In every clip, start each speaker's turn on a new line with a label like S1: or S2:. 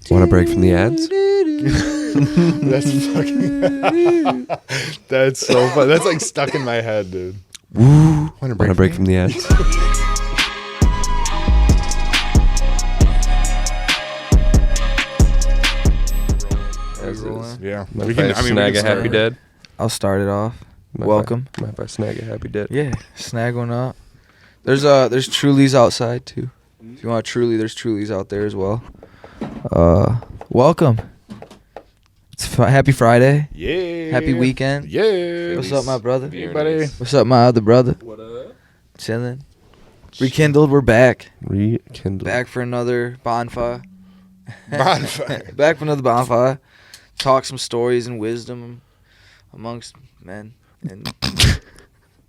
S1: Want to break from the ads?
S2: That's fucking. That's so fun. That's like stuck in my head, dude.
S1: Woo! Want to break from the ads?
S2: Yeah.
S1: We can snag a happy dead.
S3: I'll start it off. Welcome.
S1: Mind if I snag a happy dead?
S3: Yeah, snag one up. There's Trulies outside too. If you want a Truly, there's Trulies out there as well. Welcome. It's Happy Friday.
S2: Yeah.
S3: Happy weekend.
S2: Yeah.
S3: What's up, my brother?
S2: Hey, buddy.
S3: What's up, my other brother?
S1: What up?
S3: Chilling. Rekindled. We're back.
S1: Rekindled.
S3: Back for another bonfire.
S2: Bonfire.
S3: Back for another bonfire. Talk some stories and wisdom amongst men and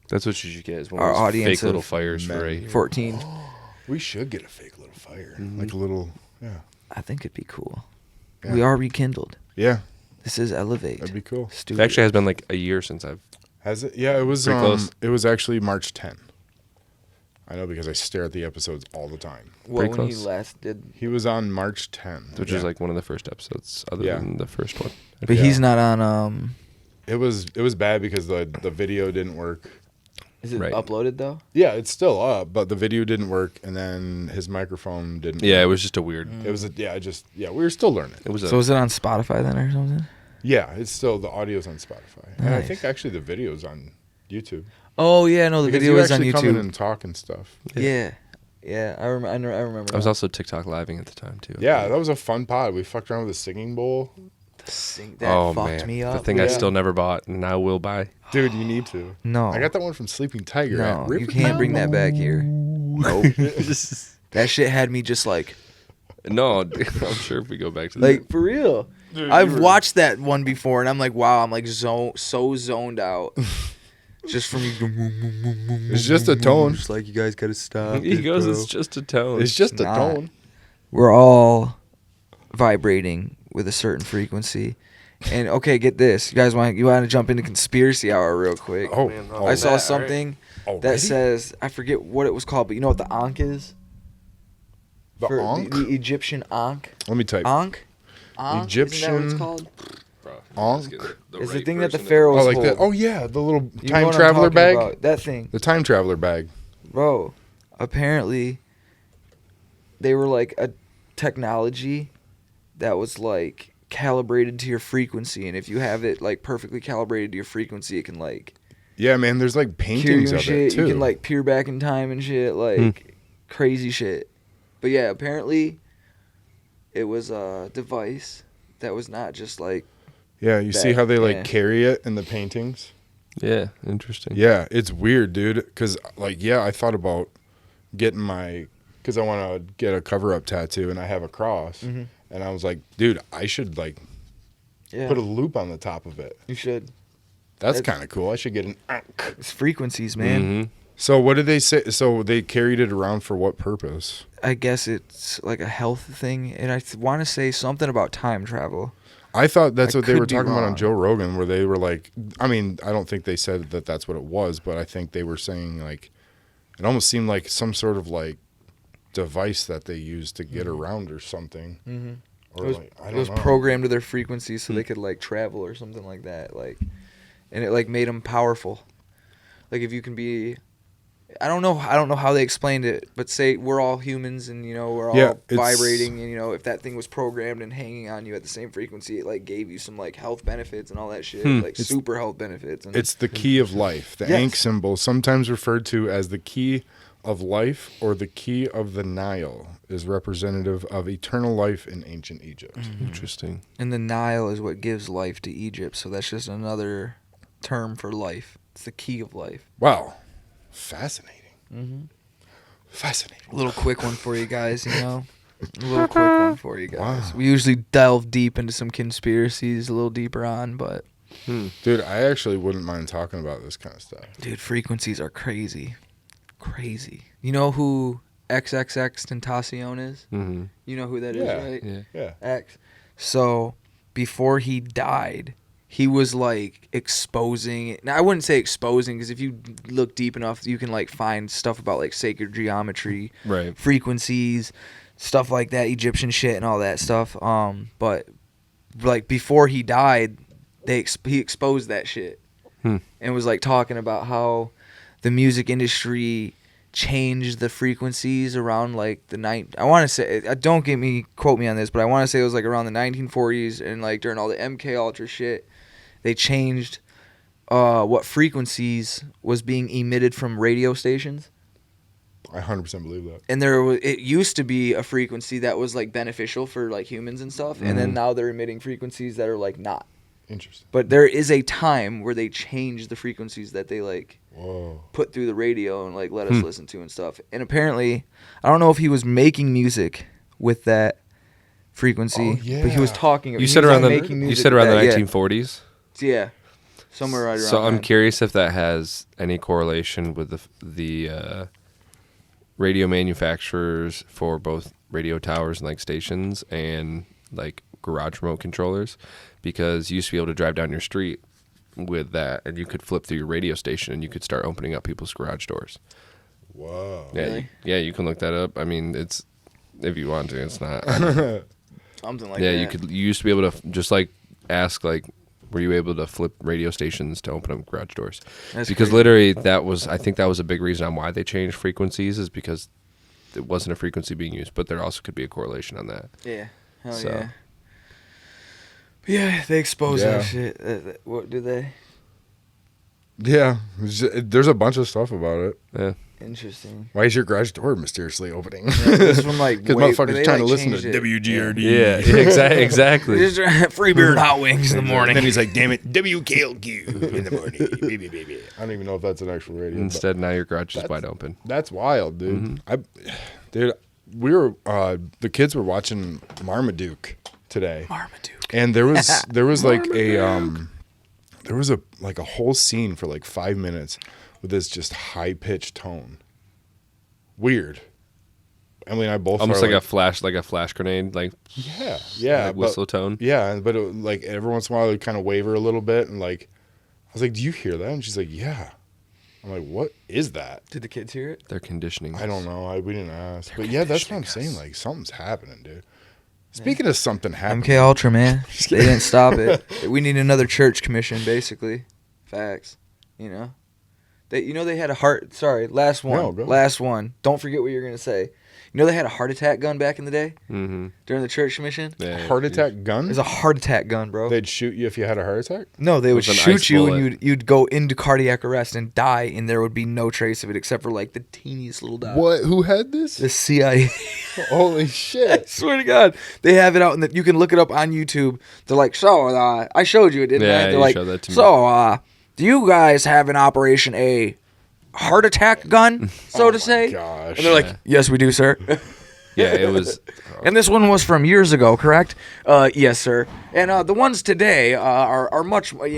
S1: That's what you should get. Is one
S3: our
S1: of those
S3: audience
S1: fake little
S3: of
S1: fires for
S2: men.
S1: a
S3: 14.
S2: We should get a fake little fire.
S1: Mhm.
S2: Like a little, yeah.
S3: I think it'd be cool.
S2: Yeah.
S3: We are rekindled.
S2: Yeah.
S3: This is Elevate.
S2: That'd be cool.
S3: Studio.
S1: It actually has been like a year since I've.
S2: Has it? Yeah, it was
S1: Pretty close.
S2: It was actually March 10. I know because I stare at the episodes all the time.
S3: What,
S1: pretty
S3: when he
S1: close.
S3: last did.
S2: He was on March 10.
S1: Which is like one of the first episodes, other
S2: Yeah.
S1: than the first one.
S3: But
S2: Yeah.
S3: he's not on.
S2: It was bad because the video didn't work.
S3: Is it
S1: Right.
S3: uploaded though?
S2: Yeah, it's still up, but the video didn't work, and then his microphone didn't.
S1: Yeah, it
S2: work.
S1: was just a weird.
S2: It was we were still learning.
S1: It was a.
S3: So is it on Spotify then or something?
S2: Yeah, it's still the audio's on Spotify, and I
S3: Nice.
S2: think actually the video's on YouTube.
S3: Oh yeah, no, the
S2: Because
S3: video
S2: you
S3: is on
S2: actually come in
S3: YouTube.
S2: and talk and stuff.
S3: Yeah, I remember. I remember.
S1: I was
S3: that.
S1: also TikTok living at the time too.
S2: Yeah, that was a fun pod. We fucked around with a singing bowl.
S3: That fucked me up.
S1: The thing I
S2: Yeah.
S1: still never bought and I will buy.
S2: Dude, you need to.
S3: No,
S2: I got that one from Sleeping Tiger.
S3: no,
S2: at
S3: you
S2: River
S3: can't
S2: Town.
S3: bring that back here. Nope. That shit had me just like
S1: No, I'm sure if we go back to
S3: for real.
S2: Dude,
S3: I've watched that one before, and I'm like, wow, I'm like so zoned out. Just from
S2: It's just a tone.
S3: Just like you guys gotta stop.
S1: he goes, it's just a tone.
S2: It's just a
S3: not.
S2: tone.
S3: We're all vibrating with a certain frequency. And okay, get this. You guys want to jump into conspiracy hour real quick?
S2: Oh,
S1: man,
S3: I saw
S1: that,
S3: something
S2: already?
S3: that says, I forget what it was called, but you know what the Ankh is?
S2: The Ankh?
S3: The Egyptian Ankh.
S2: Let me type.
S3: Ankh? Ankh? Isn't that what
S2: Egyptian-
S3: it's called?
S1: Bro,
S2: Ankh?
S3: It's the thing that the pharaoh-
S2: Oh, like
S3: hold.
S2: that. Oh yeah, the little
S3: You know
S2: time
S3: what I'm
S2: traveler
S3: talking
S2: bag.
S3: about. That thing.
S2: The time traveler bag.
S3: Bro, apparently they were like a technology that was like calibrated to your frequency, and if you have it like perfectly calibrated to your frequency, it can like
S2: Yeah, man. There's like
S3: cure you
S2: paintings
S3: and
S2: of
S3: shit.
S2: it too.
S3: You can like peer back in time and shit, like crazy shit. But yeah, apparently it was a device that was not just like
S2: Yeah, you see how they like
S3: yeah.
S2: carry it in the paintings.
S1: Yeah, interesting.
S2: Yeah, it's weird, dude. Cause like, yeah, I thought about getting cause I want to get a cover up tattoo, and I have a cross, and I was like, dude, I should like
S3: yeah.
S2: put a loop on the top of it.
S3: You should.
S2: That's
S3: That's-
S2: kind of cool. I should get an Ankh.
S3: It's frequencies, man.
S1: Mhm.
S2: So what did they say? So they carried it around for what purpose?
S3: I guess it's like a health thing, and I want to say something about time travel.
S2: I thought that's
S3: I
S2: what they
S3: could
S2: were
S3: be
S2: talking about on
S3: wrong.
S2: Joe Rogan, where they were like, I mean, I don't think they said that that's what it was, but I think they were saying like, it almost seemed like some sort of like device that they used to get around or something.
S3: Mm-hmm.
S2: Or
S3: It was,
S2: like, I
S3: it
S2: don't
S3: was
S2: know.
S3: programmed to their frequency so they could like travel or something like that. Like, and it like made them powerful. Like if you can be, I don't know how they explained it, but say we're all humans and we're all
S2: Yeah, it's-
S3: vibrating, and if that thing was programmed and hanging on you at the same frequency, it like gave you some like health benefits and all that shit, like
S2: It's-
S3: super health benefits. And
S2: It's the key of life. The
S3: Yes.
S2: Ankh symbol, sometimes referred to as the key of life or the key of the Nile, is representative of eternal life in ancient Egypt.
S1: Interesting.
S3: and the Nile is what gives life to Egypt, so that's just another term for life. It's the key of life.
S2: Wow. Fascinating.
S3: Mm-hmm.
S2: Fascinating.
S3: A little quick one for you guys, A little quick one for you guys.
S2: Wow.
S3: We usually delve deep into some conspiracies a little deeper on, but
S2: Dude, I actually wouldn't mind talking about this kind of stuff.
S3: dude, frequencies are crazy. Crazy. You know who XXX Tentacion is?
S1: Mm-hmm.
S3: You know who that is,
S2: Yeah.
S3: right?
S1: Yeah.
S2: Yeah.
S3: X. So, before he died, he was like exposing. Now, I wouldn't say exposing because if you look deep enough, you can like find stuff about like sacred geometry,
S1: Right.
S3: frequencies, stuff like that, Egyptian shit and all that stuff. But like before he died, he exposed that shit and was like talking about how the music industry changed the frequencies around like I want to say, don't quote me on this, but I want to say it was like around the 1940s and like during all the MK Ultra shit, they changed what frequencies was being emitted from radio stations.
S2: I 100% believe that.
S3: And it used to be a frequency that was like beneficial for like humans and stuff, and then now they're emitting frequencies that are like not.
S2: Interesting.
S3: But there is a time where they changed the frequencies that they like put through the radio and like let us listen to and stuff. And apparently, I don't know if he was making music with that frequency, but he was talking.
S1: You said around the 1940s.
S3: Yeah, somewhere right around.
S1: So I'm curious if that has any correlation with the radio manufacturers for both radio towers and like stations and like garage remote controllers, because you used to be able to drive down your street with that and you could flip through your radio station and you could start opening up people's garage doors.
S2: Whoa.
S1: Yeah,
S3: Really?
S1: you can look that up. I mean, it's, if you want to, it's not.
S3: Something like
S1: yeah,
S3: that.
S1: you used to be able to just like ask like, were you able to flip radio stations to open up garage doors?
S3: That's
S1: because
S3: crazy.
S1: literally I think that was a big reason on why they changed frequencies, is because it wasn't a frequency being used, but there also could be a correlation on that.
S3: Yeah. Hell
S1: So.
S3: yeah. Yeah, they exposed that shit. What did they?
S2: Yeah. There's a bunch of stuff about it.
S1: Yeah.
S3: Interesting.
S2: Why is your garage door mysteriously opening?
S3: Yeah, this one like
S2: Because motherfuckers trying to listen to WGRD.
S1: Yeah, exactly.
S3: Just free beer and hot wings in the morning.
S2: And then he's like, damn it, WKLQ in the morning. Baby. I don't even know if that's an actual radio.
S1: Instead, now your garage is wide open.
S2: That's wild, dude.
S1: Mm-hmm.
S2: Dude, we were the kids were watching Marmaduke today.
S3: Marmaduke.
S2: And there was like a whole scene for like 5 minutes with this just high pitched tone. Weird. Emily and I both
S1: Almost
S2: are
S1: like a flash grenade, like
S2: yeah,
S1: whistle tone.
S2: Yeah, but it, like every once in a while it would kind of waver a little bit, and like I was like, "Do you hear that?" And she's like, "Yeah." I'm like, "What is that?"
S3: Did the kids hear it?
S1: They're conditioning.
S2: I don't know. We didn't ask, but yeah, that's what I'm saying. Like something's happening, dude. Speaking of something happening,
S3: MK Ultra, man. They didn't stop it. We need another church commission, basically. Facts. You know? They had a heart... Sorry, last one.
S2: No, go.
S3: Last one. Don't forget what you're going to say. You know they had a heart attack gun back in the day?
S1: Mm-hmm.
S3: During the church commission?
S1: Yeah,
S2: heart attack gun?
S3: There's a heart attack gun, bro.
S2: They'd shoot you if you had a heart attack?
S3: No, they would
S1: With an
S3: shoot
S1: ice
S3: you
S1: bullet.
S3: and you'd go into cardiac arrest and die, and there would be no trace of it except for like the teeniest little dot.
S2: What? Who had this?
S3: The CIA.
S2: Holy
S3: I
S2: shit.
S3: swear to God, they have it out, and you can look it up on YouTube. They're like, I showed you it, didn't I?
S1: Yeah,
S3: They're
S1: you
S3: like,
S1: showed that to me.
S3: do you guys have an Operation A heart attack gun, so to say?
S2: Gosh.
S3: And they're like, yes, we do, sir.
S1: Yeah, it was.
S3: And this one was from years ago, correct? Yes, sir. And the ones today are much, like...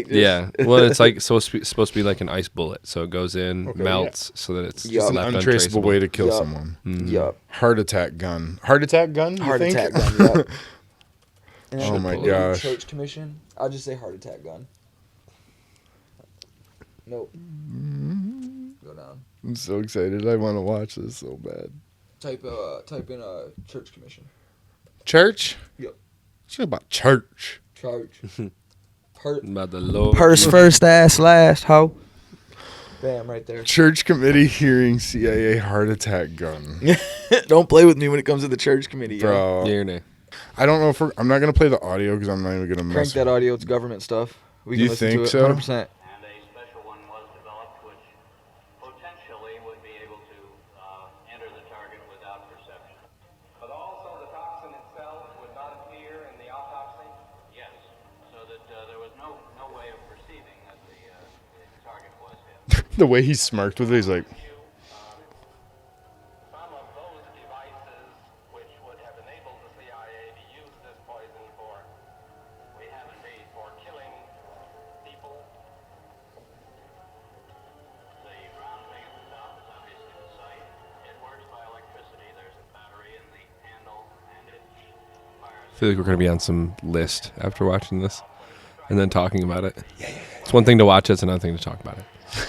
S1: Yeah, well, it's like supposed to be like an ice bullet, so it goes in, melts, so that it's
S3: Yup.
S1: just
S2: An
S1: left
S2: untraceable way to kill
S3: Yup.
S2: someone.
S3: Yup.
S2: Heart attack gun. Heart attack gun? You
S3: Heart
S2: think?
S3: attack gun, yup. And
S2: Oh
S3: then
S2: my
S3: the
S2: gosh.
S3: Church commission? I'll just say heart attack gun. Nope. Go down.
S2: I'm so excited. I want to watch this so bad.
S3: Type in church commission.
S2: Church?
S3: Yep.
S2: It's about church.
S3: Church.
S1: About the Lord.
S3: Purse first, ass last, ho. Bam, right there.
S2: Church committee hearing CIA heart attack gun.
S3: Don't play with me when it comes to the church committee, yo.
S2: Bro.
S1: Yeah, nay.
S2: I don't know if I'm not going to play the audio because I'm not even going to
S3: Crank
S2: mess
S3: that audio. It's government stuff. We
S2: Do
S3: can
S2: you
S3: listen
S2: think
S3: to it.
S2: so?
S3: 100%.
S4: And a special one was developed which potentially would be able to enter the target without perception.
S5: But also the toxin itself would not appear in the autopsy?
S4: Yes, so that there was no way of perceiving that the target was him.
S2: The way he smirked with it, he's like,
S5: Some of those devices which would have enabled the CIA to use this poison for, we have indeed, for killing people.
S4: The round thing at the top is obviously the sight. It works by electricity. There's a battery in the handle, and it fires.
S1: I feel like we're going to be on some list after watching this and then talking about it. It's one thing to watch it, it's another thing to talk about it.
S5: Does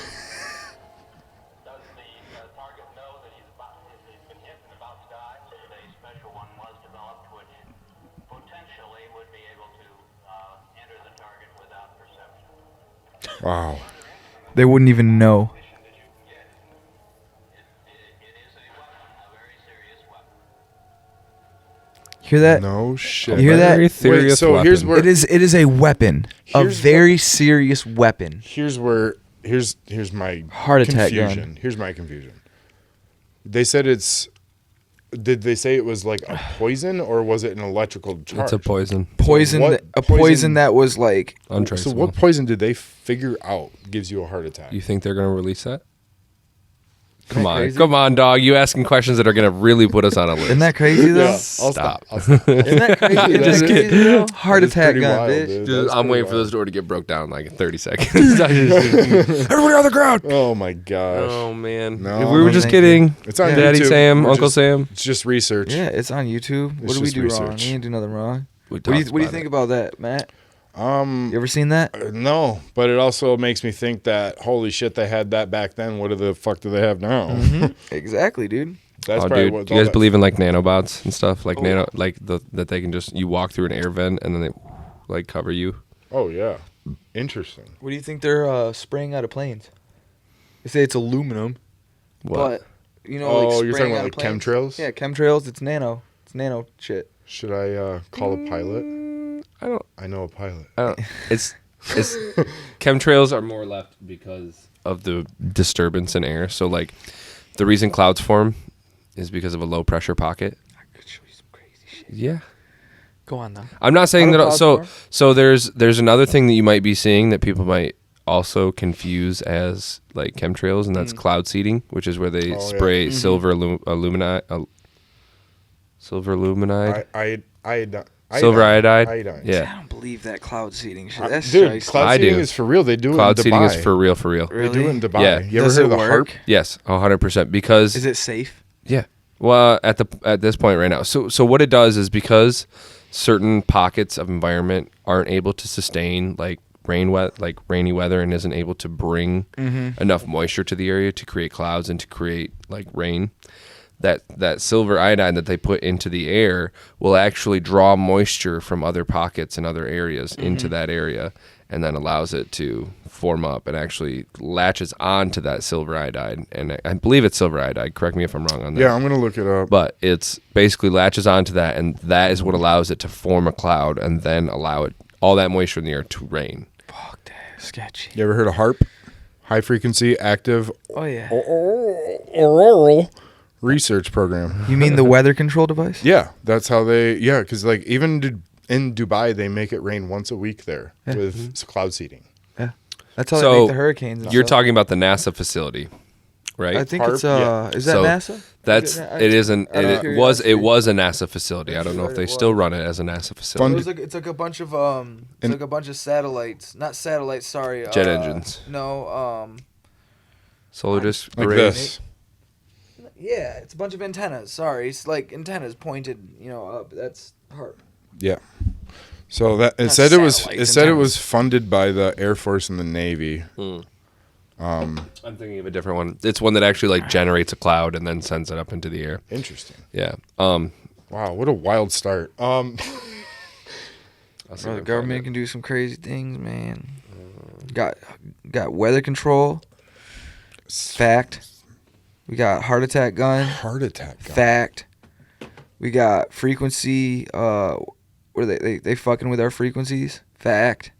S5: the target know that he's been hit and about to die?
S4: A
S2: Wow.
S3: They wouldn't even know.
S4: It is a weapon, a very serious weapon.
S3: Hear that?
S2: No shit.
S3: You hear that?
S1: Very serious
S2: so
S1: weapon.
S2: here's where
S3: It is a weapon. A
S2: Here's
S3: very serious weapon.
S2: here's my
S3: Heart attack
S2: confusion.
S3: gun.
S2: Here's my confusion. They said did they say it was like a poison or was it an electrical charge?
S1: It's a poison.
S3: Poison.
S2: what
S3: A
S2: poison-
S3: poison that was like.
S1: Untraceable.
S2: So what poison did they figure out gives you a heart attack?
S1: You think they're gonna release that?
S3: Isn't that
S1: Come
S3: crazy?
S1: on, dog. You asking questions that are gonna really put us on a list.
S3: Isn't that crazy though?
S2: Yeah, I'll
S1: Stop.
S2: I'll stop.
S3: Isn't that crazy?
S2: Just
S3: kidding. Heart
S2: That is
S3: attack
S2: pretty
S3: gun,
S2: wild,
S3: bitch.
S2: dude.
S1: Dude,
S2: That's
S1: I'm
S2: pretty
S1: waiting for
S2: wild.
S1: this door to get broke down like in 30 seconds. Everybody on the ground.
S2: Oh my gosh.
S1: Oh man.
S2: No,
S1: we were
S2: no,
S1: just
S3: thank
S1: kidding.
S2: It's on
S1: Daddy
S2: YouTube.
S1: Sam,
S2: We're
S1: Uncle
S2: just-
S1: Sam.
S2: It's just research.
S3: Yeah, it's on YouTube. What
S2: It's
S3: do we
S2: just
S3: do wrong?
S2: research.
S3: We didn't do nothing wrong.
S1: We
S3: What do you
S1: talked
S3: think
S1: it.
S3: about that, Matt? You ever seen that?
S2: No, but it also makes me think that holy shit, they had that back then. What the fuck do they have now?
S3: Exactly, dude.
S2: That's
S1: Oh,
S2: probably
S1: dude,
S2: what.
S1: do you guys believe in like nanobots and stuff? Like
S3: Oh.
S1: that they can just you walk through an air vent and then they like cover you.
S2: Oh yeah, interesting.
S3: What do you think they're spraying out of planes? They say it's aluminum,
S1: What?
S3: but you know,
S2: Oh,
S3: like
S2: you're
S3: spraying
S2: talking
S3: out
S2: about
S3: of
S2: like
S3: planes?
S2: chemtrails?
S3: Yeah, chemtrails. It's nano. It's nano shit.
S2: Should I call a pilot?
S1: I don't.
S2: I know a pilot.
S1: It's chemtrails are more left because of the disturbance in air. So like the reason clouds form is because of a low pressure pocket.
S3: I could show you some crazy shit.
S1: Yeah.
S3: Go on though.
S1: I'm not saying
S3: How do
S1: that.
S3: clouds
S1: So
S3: form?
S1: so there's another thing that you might be seeing that people might also confuse as like chemtrails, and that's cloud seeding, which is where they
S2: Oh, yeah.
S1: spray silver aluminide. Silver aluminide.
S2: Silver
S1: iodide.
S2: Iodine.
S1: Yeah.
S3: I don't believe that cloud seeding shit. That's
S2: Dude,
S3: shiesty.
S2: cloud
S1: I
S2: seeding
S1: do.
S2: is for real. They do
S1: Cloud
S2: it in
S1: seeding is
S2: Dubai.
S1: for real.
S3: Really?
S2: They do it in Dubai.
S1: Yeah.
S2: You ever
S3: Does
S2: heard
S3: it
S2: of the
S3: work?
S2: harp?
S1: Yes, 100%. Because
S3: Is it safe?
S1: yeah. Well, at this point right now. So what it does is because certain pockets of environment aren't able to sustain like rainy weather and isn't able to bring enough moisture to the area to create clouds and to create like rain. That silver iodine that they put into the air will actually draw moisture from other pockets and other areas into that area, and then allows it to form up and actually latches onto that silver iodide. And I believe it's silver iodide. Correct me if I'm wrong on that.
S2: Yeah, I'm gonna look it up.
S1: But it's basically latches onto that, and that is what allows it to form a cloud and then allow it all that moisture in the air to rain.
S3: Fuck that. Sketchy.
S2: You ever heard of HARP? High frequency active
S3: Oh yeah.
S2: auroral research program.
S3: You mean the weather control device?
S2: Yeah, that's how they. Yeah, because like even in Dubai, they make it rain once a week there with cloud seeding.
S3: Yeah. That's how
S1: So,
S3: they make the hurricanes. And
S1: You're
S3: stuff.
S1: talking about the NASA facility, right?
S3: I think
S2: HARP,
S3: it's
S2: yeah.
S3: Is that
S1: So,
S3: NASA?
S1: That's
S3: I-
S1: it isn't
S3: out of
S1: it
S3: curiosity.
S1: was a NASA facility. I don't know if they
S3: It
S1: still
S3: was.
S1: run it as a NASA facility.
S3: It was like, it's like a bunch of
S2: And-
S3: like a bunch of satellites, not satellites. Sorry,
S1: Jet engines.
S3: No,
S1: Solar disk
S2: Like
S1: array.
S2: this.
S3: yeah, it's a bunch of antennas. Sorry, it's like antennas pointed, up. That's HARP.
S2: Yeah. So that it
S3: Not
S2: said it was
S3: satellites,
S2: it
S3: antennas.
S2: was funded by the Air Force and the Navy.
S1: I'm thinking of a different one. It's one that actually like generates a cloud and then sends it up into the air.
S2: Interesting.
S1: Yeah.
S2: Wow, what a wild start.
S1: I'll see
S3: Bro,
S1: if I
S3: the
S1: can
S3: government
S1: find
S3: can do some crazy things, man. Got weather control. Fact. We got heart attack gun.
S2: Heart attack. Gun.
S3: Fact. We got frequency. What are they fucking with our frequencies? Fact.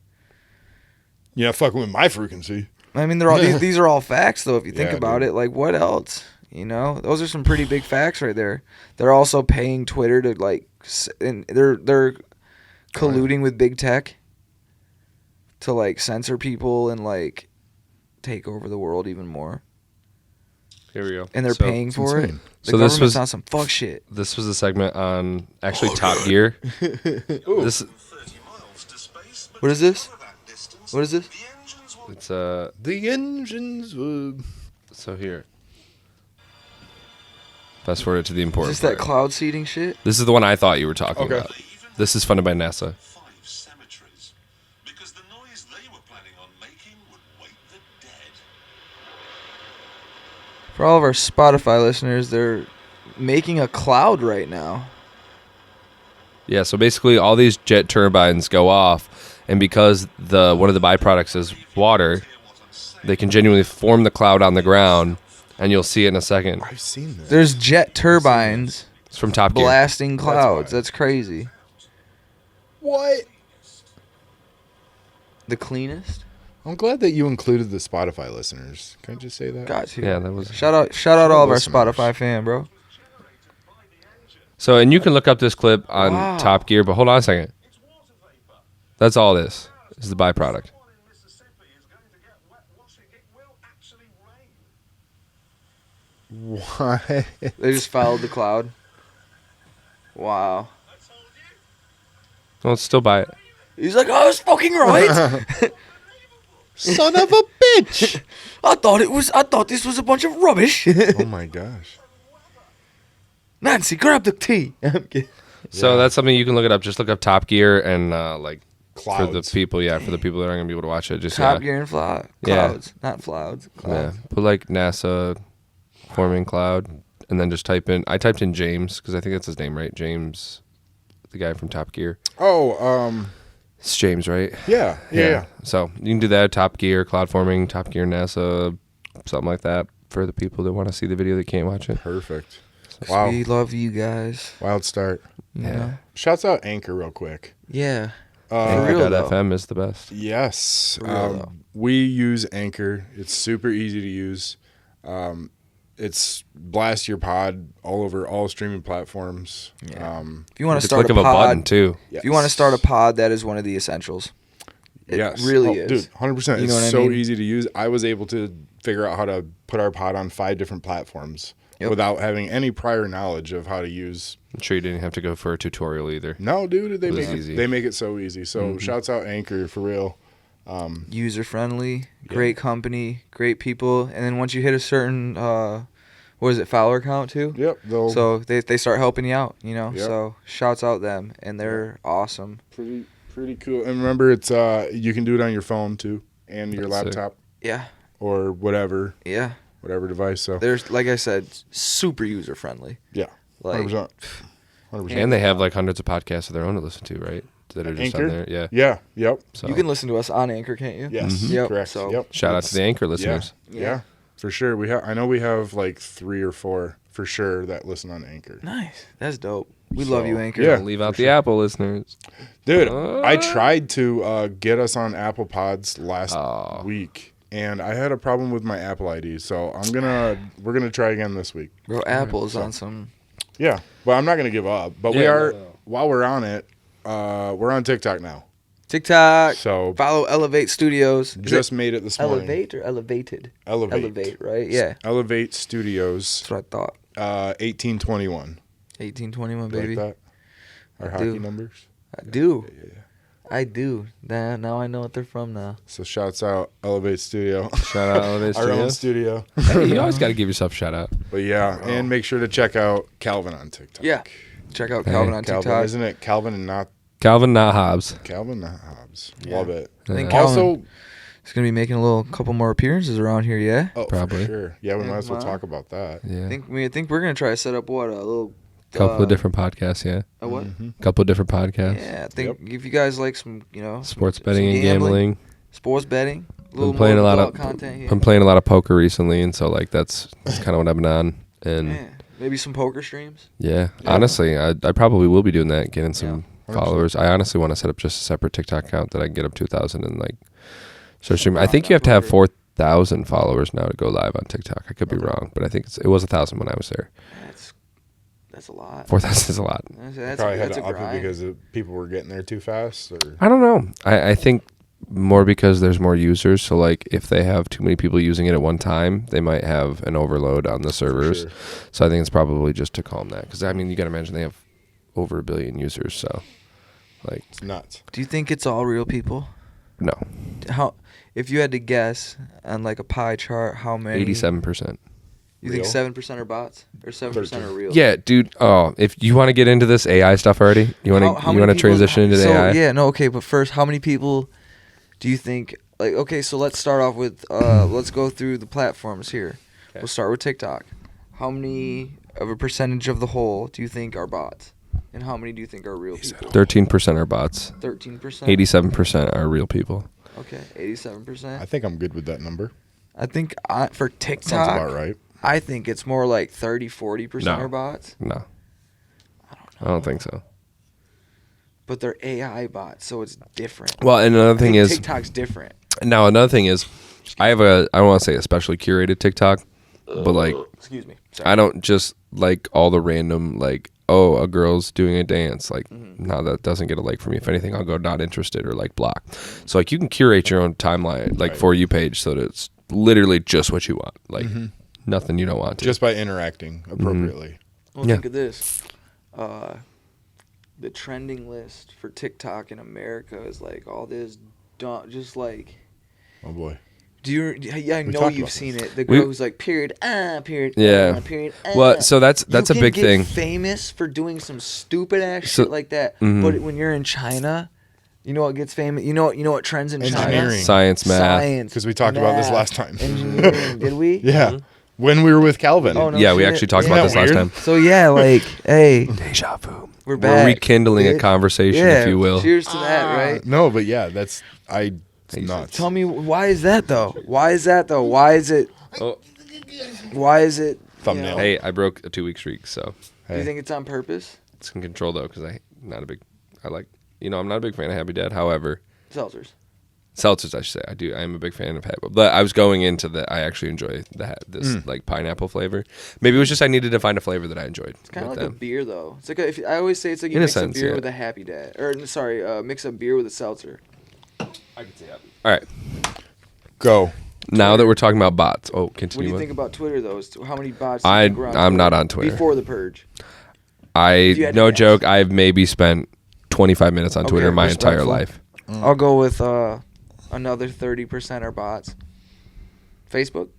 S2: Yeah, fucking with my frequency.
S3: I mean, they're all these are all facts though. If you think
S2: Yeah,
S3: about
S2: dude.
S3: it, like what else? Those are some pretty big facts right there. They're also paying Twitter to and they're colluding with big tech to like censor people and like take over the world even more.
S1: Here we go.
S3: And they're
S1: So-
S3: paying for it.
S2: insane.
S3: The
S1: So this
S3: government's
S1: was-
S3: on some fuck shit.
S1: This was a segment on actually Top Gear. This
S3: What is this? What is this?
S1: it's
S2: The engines.
S1: so here. Fast forward to the
S3: Is
S1: important
S3: this that
S1: part.
S3: cloud seeding shit?
S1: This is the one I thought you were talking
S2: Okay.
S1: about. This is funded by NASA.
S6: 5 cemeteries, because the noise they were planning on making would wake the dead.
S3: For all of our Spotify listeners, they're making a cloud right now.
S1: Yeah, so basically all these jet turbines go off, and because one of the byproducts is water, they can genuinely form the cloud on the ground, and you'll see it in a second.
S2: I've seen this.
S3: There's jet turbines
S1: It's from Top Gear.
S3: blasting clouds.
S2: why.
S3: That's crazy.
S2: What?
S3: The cleanest.
S2: I'm glad that you included the Spotify listeners. Can I just say that?
S3: Got to.
S1: Yeah, that was.
S3: Shout out all of our
S2: listeners.
S3: Spotify fan, bro.
S1: So, and you can look up this clip on
S3: Wow.
S1: Top Gear, but hold on a second. That's all this is the byproduct.
S2: What?
S3: They just followed the cloud. Wow.
S1: Well, it's still by it.
S3: He's like, I was fucking right.
S2: Son of a bitch!
S3: I thought this was a bunch of rubbish.
S2: Oh my gosh.
S3: Nancy, grab the tea. I'm kidding.
S1: So that's something you can look it up. Just look up Top Gear and like
S2: Clouds.
S1: for the people, for the people that aren't gonna be able to watch it. Just
S3: Top Gear and clouds.
S1: Yeah.
S3: Not clouds.
S1: yeah,
S3: Clouds.
S1: put like NASA forming cloud, and then just type in. I typed in James because I think that's his name, right? James, the guy from Top Gear.
S2: Oh,
S1: It's James, right?
S2: yeah.
S1: So you can do that. Top Gear, cloud forming, Top Gear, NASA, something like that for the people that want to see the video that can't watch it.
S2: Perfect. Wow.
S3: We love you guys.
S2: Wild start.
S3: You
S1: Yeah.
S3: know?
S2: Shouts out Anchor real quick.
S3: Yeah. For real,
S1: Anchor.fm is the best.
S2: Yes.
S3: For real, though.
S2: We use Anchor. It's super easy to use. It's blast your pod all over all streaming platforms.
S3: Yeah. If you want to
S1: It's
S3: start
S1: click
S3: a
S1: of a button
S3: pod,
S1: too.
S3: if you want to start a pod, that is one of the essentials. It really is.
S2: Dude, 100%.
S3: You know what I
S2: It's so
S3: mean?
S2: easy to use. I was able to figure out how to put our pod on 5 different platforms
S3: Yep.
S2: without having any prior knowledge of how to use.
S1: I'm sure you didn't have to go for a tutorial either.
S2: No, dude, they
S1: It was
S2: make
S1: easy.
S2: it, they make it so easy. So shouts out Anchor for real.
S3: User friendly, great company, great people, and then once you hit a certain what is it, follower count too?
S2: Yep. They'll
S3: So they start helping you out, you know.
S2: Yep.
S3: So shouts out them, and they're awesome.
S2: pretty cool. And remember, it's you can do it on your phone too and your
S1: That's sick.
S2: laptop
S3: Yeah,
S2: or whatever device. So
S3: there's like I said, super user friendly.
S2: yeah,
S3: Like
S2: 100%. 100%.
S1: And they have like hundreds of podcasts of their own to listen to, right? That are just
S2: Anchor?
S1: on there. Yeah.
S2: Yeah. Yep.
S1: So
S3: you can listen to us on Anchor, can't you?
S2: Yes.
S3: Yep.
S2: Correct.
S3: So-
S2: Yep.
S1: shout out to the Anchor
S2: Yeah.
S1: listeners.
S2: Yeah. For sure. I know we have like 3 or 4 for sure that listen on Anchor.
S3: Nice. That's dope. We
S2: So,
S3: love you, Anchor.
S2: yeah.
S1: Don't leave out the Apple listeners.
S2: Dude, I tried to get us on Apple Pods last
S1: Oh.
S2: week, and I had a problem with my Apple ID. So we're gonna try again this week.
S3: Bro, Apple's on some.
S2: Yeah, but I'm not gonna give up. But we
S1: Yeah,
S2: are
S1: no.
S2: while we're on it. We're on TikTok now,
S3: TikTok.
S2: so
S3: Follow Elevate Studios. Is
S2: just
S3: it
S2: made it this morning.
S3: Elevate or Elevated?
S2: Elevate.
S3: Elevate, right? Yeah.
S2: Elevate Studios.
S3: That's what I thought.
S2: 1821.
S3: 1821, baby.
S2: Like that? Our
S3: I
S2: hockey
S3: do.
S2: numbers.
S3: I do. I do. Now I know what they're from now.
S2: So shouts out Elevate Studio,
S1: Shout out Elevate
S2: our own
S1: Studios.
S2: studio.
S1: Hey, you always got to give yourself a shout out.
S2: But yeah, and make sure to check out Calvin on TikTok.
S3: Yeah. Check out
S1: Hey,
S3: Calvin on
S2: Calvin,
S3: TikTok.
S2: isn't it Calvin and not
S1: Calvin, not Hobbs.
S2: Calvin, not Hobbs?
S3: Yeah.
S2: Love it.
S3: I think
S1: Yeah.
S3: Calvin
S2: Also,
S3: is going to be making a couple more appearances around here, yeah?
S2: oh,
S1: Probably.
S2: for sure. Yeah, we
S3: Yeah,
S2: might as well
S3: wow.
S2: talk about that.
S1: Yeah.
S3: I think we're going to try to set up a little
S1: Couple of different podcasts, yeah.
S3: a what?
S1: Couple of different podcasts.
S3: Yeah, I think if you guys like some,
S1: Sports
S3: some
S1: betting and gambling.
S3: sports betting, a little
S1: Been playing
S3: more
S1: a lot
S3: adult
S1: of
S3: content here.
S1: been playing a lot of poker recently, and so like that's kind of what I've been on. And
S3: Yeah, maybe some poker streams.
S1: yeah, honestly, I probably will be doing that, getting some
S2: 100%.
S1: followers. I honestly want to set up just a separate TikTok account that I can get up 2,000 and like start streaming. I think you have to have 4,000 followers now to go live on TikTok. I could be wrong, but I think it was 1,000 when I was there.
S3: That's a lot.
S1: 4,000 is a lot.
S3: That's
S2: Probably had
S3: that's
S2: to
S3: a
S2: up it
S3: grind.
S2: because people were getting there too fast. Or
S1: I don't know. I think more because there's more users. So like if they have too many people using it at one time, they might have an overload on the servers.
S2: sure.
S1: So I think it's probably just to calm that. Because I mean, you got to imagine they have over 1 billion users. So like,
S2: It's nuts.
S3: Do you think it's all real people?
S1: no,
S3: How, if you had to guess on like a pie chart, how many?
S1: 87%.
S3: You think
S2: Real?
S3: 7% are bots or 7% are real?
S1: Yeah, dude. Oh, if you want to get into this AI stuff already, you want
S3: How
S1: to
S3: many people-
S1: transition into the
S3: so,
S1: AI?
S3: Yeah, no, okay, but first, how many people do you think? Like, okay, so let's start off with let's go through the platforms here.
S1: Okay.
S3: We'll start with TikTok. How many of a percentage of the whole do you think are bots? And how many do you think are real people?
S1: 13% are bots.
S3: 13%.
S1: 87% are real people.
S3: Okay, 87%.
S2: I think I'm good with that number.
S3: I think for TikTok,
S2: Sounds about right.
S3: I think it's more like 30-40%
S1: No.
S3: are bots.
S1: No, I don't think so.
S3: But they're AI bots, so it's different.
S1: Well, and another thing is
S3: TikTok's different.
S1: now another thing is I don't want to say a specially curated TikTok, but like
S3: Excuse me. Sorry.
S1: I don't just like all the random like, oh, a girl's doing a dance. Like, no, that doesn't get a like from me. If anything, I'll go not interested or like block. So like you can curate your own timeline, like For You page, so that it's literally just what you want. Like nothing you don't want to.
S2: Just by interacting appropriately.
S3: Well,
S1: Yeah.
S3: think of this. The trending list for TikTok in America is like all this, just like.
S2: Oh boy.
S3: Yeah, I
S2: We
S3: know
S2: talked
S3: you've
S2: about
S3: seen
S2: this.
S3: it. The girl who's like, period, period,
S1: Yeah.
S3: period.
S1: Well, so that's
S3: You
S1: a
S3: can
S1: big
S3: get
S1: thing.
S3: famous for doing some stupid ass
S1: So-
S3: shit like that.
S1: Mhm.
S3: But when you're in China, you know what gets famous? You know what trends in China?
S2: Engineering.
S1: Science, math.
S3: Science.
S2: Because we talked about this
S3: math,
S2: last time.
S3: Engineering. Did we?
S2: Yeah. When we were with Calvin.
S3: Oh, no
S1: Yeah, we
S3: shit.
S1: actually talked
S3: Yeah.
S1: about this last
S2: Weird.
S1: time.
S3: So yeah, like, hey,
S1: Deja vu.
S3: we're back.
S1: rekindling a
S3: bitch.
S1: conversation,
S3: Yeah,
S1: if you will.
S3: Cheers to that, right?
S2: No, but yeah, it's nuts.
S3: Tell me, why is that though? Why is it?
S1: Oh.
S3: Why is it?
S2: Thumbnail.
S1: Hey, I broke a 2-week streak, so
S3: Do you think it's on purpose?
S1: it's in control though, because I'm not a big fan of Happy Dad. However,
S3: Seltzers.
S1: seltzers, I should say, I am a big fan of Happy. But I was going into I actually enjoy this like pineapple flavor. Maybe it was just I needed to find a flavor that I enjoyed.
S3: It's kind of
S1: with
S3: like a
S1: them.
S3: beer though. It's like I always say it's like you
S1: In a
S3: mix
S1: sense,
S3: a beer
S1: yeah.
S3: with a Happy Dad, or sorry, mix a beer with a seltzer.
S1: I can see that. All right,
S2: Go.
S1: now that we're talking about bots,
S3: What do
S1: continue.
S3: you
S1: on.
S3: think about Twitter though? How many bots? Do you think were on
S1: I'm
S3: Twitter
S1: not on Twitter.
S3: before the purge. you
S1: I
S3: had to
S1: no
S3: guess.
S1: joke. I've maybe spent 25 minutes on Twitter
S3: Okay,
S1: my entire
S3: respectful.
S1: life.
S3: I'll go with another 30% are bots. Facebook.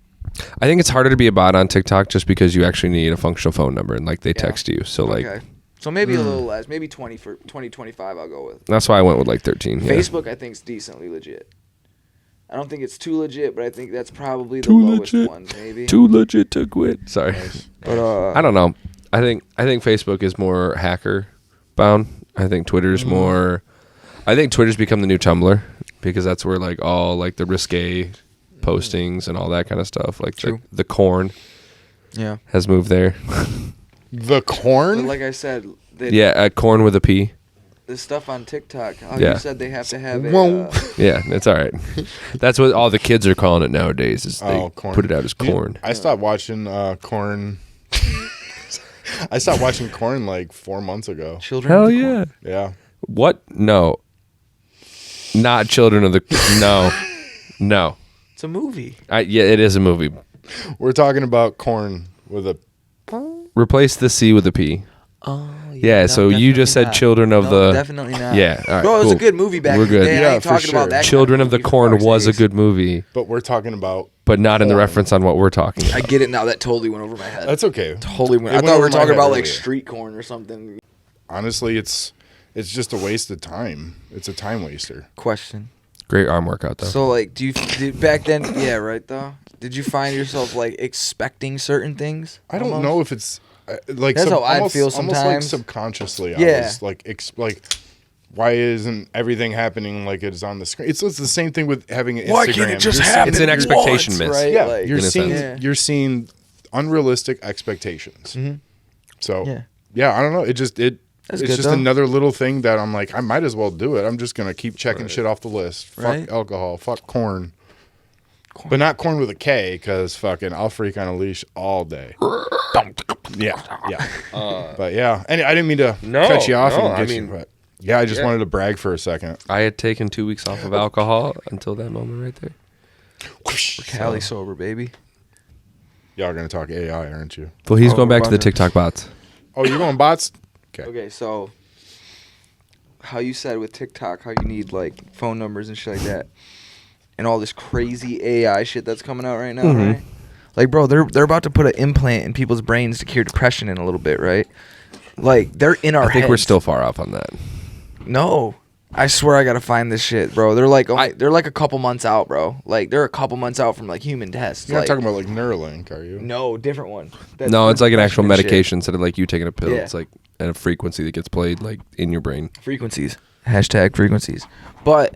S1: I think it's harder to be a bot on TikTok just because you actually need a functional phone number and like they text you. So like
S3: Okay. So maybe a little less, maybe 20 for 25. I'll go with.
S1: that's why I went with like 13. Yeah.
S3: Facebook, I think, is decently legit. I don't think it's too legit, but I think that's probably the
S1: Too
S3: lowest
S1: legit.
S3: ones, maybe.
S1: Too legit to quit. Sorry.
S3: But
S1: I don't know. I think Facebook is more hacker bound. I think Twitter's more. I think Twitter's become the new Tumblr because that's where like all like the risque postings and all that kind of stuff. Like
S3: True.
S1: the corn
S3: Yeah.
S1: has moved there.
S2: The
S3: But
S2: corn?
S3: like I said,
S1: Yeah, corn with a P.
S3: the stuff on TikTok, how
S1: Yeah.
S3: you said they have to have
S2: Whoa.
S3: a.
S1: Yeah, it's all right. That's what all the kids are calling it nowadays. Is they
S2: Corn.
S1: put it out as corn.
S2: I stopped watching corn. I stopped watching corn like 4 months ago.
S3: Children.
S1: Hell
S3: of the
S1: yeah!
S3: Corn.
S2: Yeah.
S1: What? No. Not Children of the. No. No.
S3: It's a movie.
S1: Yeah, it is a movie.
S2: We're talking about corn with a.
S1: Replace the C with a P.
S3: Oh.
S1: Yeah, so you just said Children of the.
S3: Definitely not.
S1: Yeah, all right,
S3: Bro, it was
S1: cool.
S3: a good movie back
S1: We're
S3: in the
S1: good.
S3: day. I
S2: Yeah,
S3: ain't
S2: for
S3: talking about
S2: sure.
S3: that.
S1: Children of the
S3: kind
S1: Corn
S3: movie for
S1: was a
S3: fuck's
S1: good
S3: sakes.
S1: movie,
S2: But we're talking about.
S1: but not in the
S2: Corn.
S1: reference on what we're talking about.
S3: I get it now. That totally went over my head.
S2: That's okay.
S3: totally went.
S2: It
S3: I
S2: went
S3: thought we
S2: over
S3: were
S2: my
S3: talking
S2: head
S3: about like
S2: earlier.
S3: street corn or something.
S2: Honestly, it's just a waste of time. It's a time waster.
S3: Question.
S1: Great arm workout though.
S3: So like, back then? Yeah, right though. Did you find yourself like expecting certain things?
S2: I don't
S3: almost?
S2: know if it's like
S3: That's how I
S2: almost,
S3: feel
S2: almost like
S3: sometimes.
S2: subconsciously.
S3: Yeah.
S2: I was like why isn't everything happening like it's on the screen? It's the same thing with having an Instagram.
S3: Why can't it just
S2: You're
S3: happen?
S1: It's an expectation
S3: once,
S1: miss.
S3: right?
S2: Yeah,
S3: Like,
S2: you're
S1: in a
S2: seeing
S1: sense.
S2: you're seeing unrealistic expectations. So
S3: Yeah.
S2: yeah, I don't know. It's
S3: That's
S2: just
S3: good, though.
S2: another little thing that I'm like, I might as well do it. I'm just gonna keep checking shit off the list. Fuck
S3: Right.
S2: alcohol. Fuck corn. But not corn with a K, because fucking I'll freak on a leash all day. Yeah. But yeah, and I didn't mean to
S1: No,
S2: cut you off
S1: no,
S2: and
S1: I
S2: get you,
S1: mean-
S2: but yeah, I just
S1: Yeah.
S2: wanted to brag for a second.
S1: I had taken 2 weeks off of alcohol until that moment right there.
S3: Cali sober, baby.
S2: Y'all are gonna talk AI, aren't you?
S1: Well, he's
S3: Oh,
S1: going
S3: we're
S1: back to the
S3: about to-
S1: TikTok bots.
S2: Oh, you're going bots?
S3: Okay, so how you said with TikTok, how you need like phone numbers and shit like that, and all this crazy AI shit that's coming out right now,
S1: Mhm.
S3: right? Like, bro, they're about to put an implant in people's brains to cure depression in a little bit, right? Like, they're in our
S1: I think we're
S3: heads.
S1: still far off on that.
S3: No, I swear I gotta find this shit, bro. They're like they're like a couple months out, bro. Like they're a couple months out from like human tests.
S2: You're
S3: like,
S2: not talking about like Neuralink, are you?
S3: No, different one. That's
S1: No,
S3: for
S1: it's like an actual
S3: depression and shit.
S1: medication instead of like you taking a pill.
S3: Yeah.
S1: It's like at a frequency that gets played like in your brain.
S3: Frequencies. Hashtag frequencies. But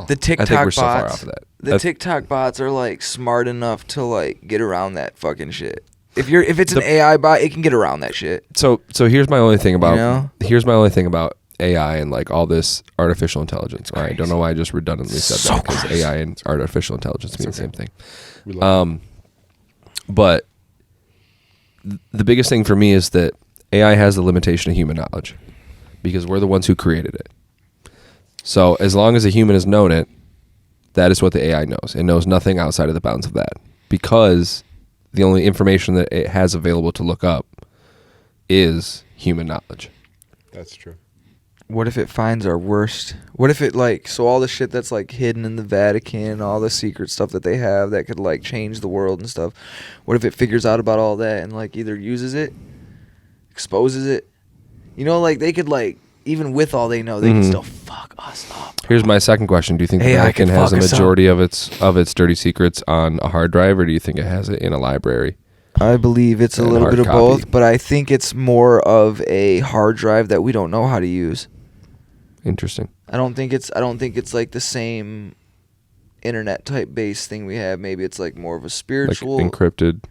S3: the TikTok
S1: I think we're so far
S3: bots,
S1: off of that.
S3: the TikTok bots are like smart enough to like get around that fucking shit. If it's an AI bot, it can get around that shit.
S1: So here's my only thing about
S3: You know?
S1: here's my only thing about AI and like all this artificial intelligence. I don't know why I just redundantly said
S3: So
S1: that because
S3: crazy.
S1: AI and artificial intelligence mean the same thing.
S2: We love
S1: But the biggest thing for me is that AI has the limitation of human knowledge because we're the ones who created it. So as long as a human has known it, that is what the AI knows. It knows nothing outside of the bounds of that because the only information that it has available to look up is human knowledge.
S2: it. That's true.
S3: What if it finds our worst? What if it like so all the shit that's like hidden in the Vatican, all the secret stuff that they have that could like change the world and stuff? What if it figures out about all that and like either uses it, exposes it? You know, like they could like even with all they know, they can still fuck us up.
S1: Here's my second question: do you think the
S3: AI
S1: Vatican
S3: can
S1: has a
S3: fuck us up.
S1: majority of its dirty secrets on a hard drive, or do you think it has it in a library?
S3: I believe it's a
S1: And
S3: little
S1: hard
S3: bit of
S1: copy.
S3: both, but I think it's more of a hard drive that we don't know how to use.
S1: Interesting.
S3: I don't think it's like the same internet type based thing we have. Maybe it's like more of a
S1: Like
S3: spiritual.
S1: encrypted.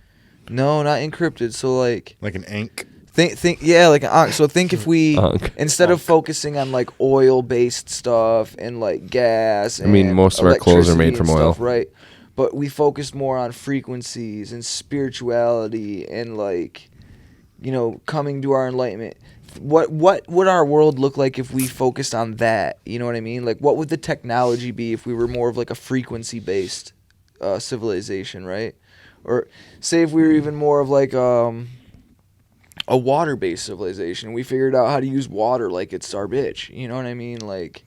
S3: No, not encrypted. So like
S2: Like an ink.
S3: think yeah, like an ankh. So think if we
S1: Ankh.
S3: instead of focusing on like oil based stuff and like gas.
S1: I mean,
S3: and
S1: most of our clothes are made
S3: electricity
S1: from
S3: and
S1: oil.
S3: stuff, right? But we focused more on frequencies and spirituality and like, you know, coming to our enlightenment. What would our world look like if we focused on that? You know what I mean? Like, what would the technology be if we were more of like a frequency based civilization, right? Or say if we were even more of like a water based civilization. We figured out how to use water like it's our bitch. You know what I mean? Like,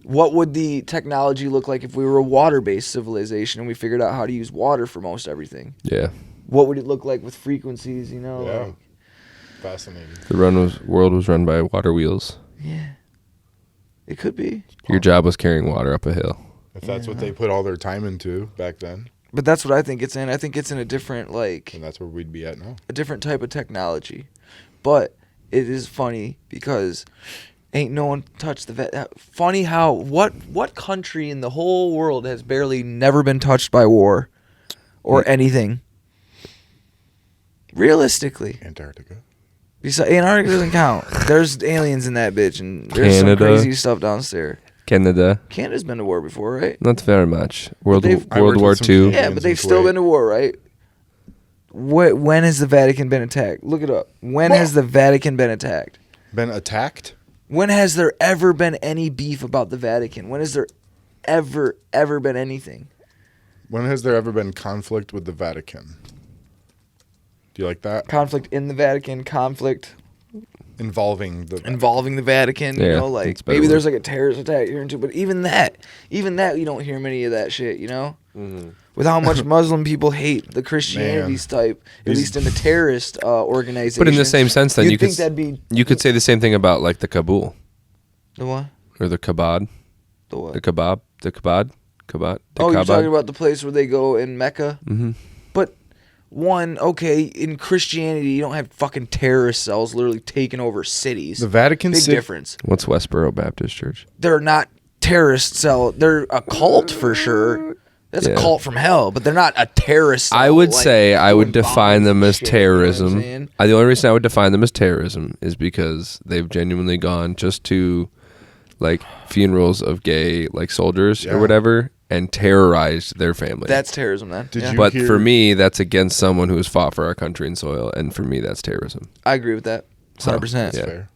S3: what would the technology look like if we were a water based civilization and we figured out how to use water for most everything?
S1: Yeah.
S3: What would it look like with frequencies? You know?
S2: Yeah.
S3: Like,
S2: Fascinating.
S1: The world was run by water wheels.
S3: yeah. It could be.
S1: Your job was carrying water up a hill.
S2: If that's what they put all their time into back then,
S3: But that's what I think it's in. I think it's in a different, like,
S2: and that's where we'd be at now.
S3: a different type of technology. But it is funny because ain't no one touched the funny how what country in the whole world has barely never been touched by war or anything? Realistically.
S2: Antarctica.
S3: Besides, Antarctica doesn't count. There's aliens in that bitch, and there's
S1: Canada.
S3: some crazy stuff downstairs.
S1: Canada.
S3: Canada's been to war before, right?
S1: Not very much.
S3: I worked
S1: World War
S2: with some
S1: II.
S2: Canadians
S3: Yeah,
S2: in
S3: but they've still
S2: Kuwait.
S3: been to war, right? When has the Vatican been attacked? Look it up. When has the Vatican been attacked?
S2: Been attacked?
S3: When has there ever been any beef about the Vatican? When has there ever been anything?
S2: When has there ever been conflict with the Vatican? Do you like that?
S3: Conflict in the Vatican, conflict
S2: Involving the
S3: involving the Vatican, you
S1: Yeah,
S3: know, like
S1: that's better
S3: maybe
S1: word.
S3: there's like a terrorist attack here and too, but even that you don't hear many of that shit, you know? With how much Muslim people hate the Christianity's type, at
S2: These-
S3: least in the terrorist organization.
S1: But in the same sense, then
S3: You'd
S1: you could
S3: think that'd be
S1: you could say the same thing about like the Kabul
S3: the what?
S1: or the Kabad,
S3: The what?
S1: the Kabab, the Kabad, Kabad. The
S3: Oh, you're
S1: Kabad.
S3: talking about the place where they go in Mecca?
S1: Mhm.
S3: But one, okay, in Christianity, you don't have fucking terrorist cells literally taking over cities.
S2: The Vatican
S3: Big
S2: City.
S3: difference.
S1: What's Westboro Baptist Church?
S3: They're not terrorist cell. They're a cult for sure. That's
S1: Yeah.
S3: a cult from hell, but they're not a terrorist cell.
S1: I would
S3: like,
S1: say I would
S3: doing
S1: define
S3: bombs
S1: them
S3: and
S1: as
S3: shit, you know what I'm
S1: terrorism.
S3: saying?
S1: The only reason I would define them as terrorism is because they've genuinely gone just to like funerals of gay like soldiers
S2: Yeah.
S1: or whatever and terrorized their family.
S3: That's terrorism, then.
S2: Did
S3: Yeah.
S2: you-
S1: But
S2: hear-
S1: for me, that's against someone who has fought for our country and soil, and for me, that's terrorism.
S3: I agree with that. 100%.
S1: yeah.
S2: Fair.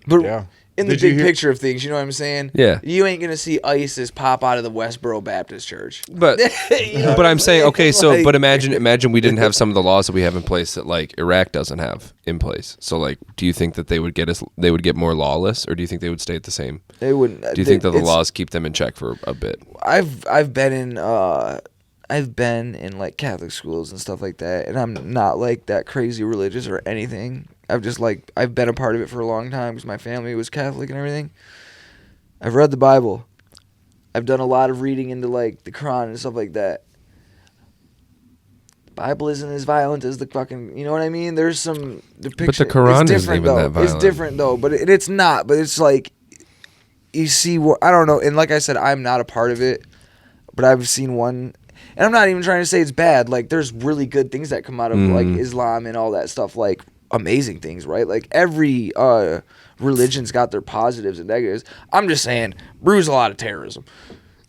S3: But
S2: Yeah.
S3: in the
S2: Did you
S3: big
S2: hear-
S3: picture of things, you know what I'm saying?
S1: Yeah.
S3: You ain't gonna see ISIS pop out of the Westboro Baptist Church.
S1: But
S3: You know what
S1: but I'm saying okay, so
S3: Like-
S1: but imagine we didn't have some of the laws that we have in place that like Iraq doesn't have in place. So like, do you think that they would get more lawless, or do you think they would stay at the same?
S3: They wouldn't.
S1: Do you think that the laws keep them in check for a bit?
S3: I've been in like Catholic schools and stuff like that, and I'm not like that crazy religious or anything. I've been a part of it for a long time because my family was Catholic and everything. I've read the Bible. I've done a lot of reading into like the Quran and stuff like that. The Bible isn't as violent as the fucking, you know what I mean? There's some depiction.
S1: Quran
S3: it's
S1: isn't
S3: different
S1: even
S3: though.
S1: that violent.
S3: It's different though, but it's not. But it's like, you see what, I don't know. And like I said, I'm not a part of it, but I've seen one, and I'm not even trying to say it's bad. Like there's really good things that come out of like Islam and all that stuff, like amazing things, right? Like every religion's got their positives and negatives. I'm just saying, brews a lot of terrorism.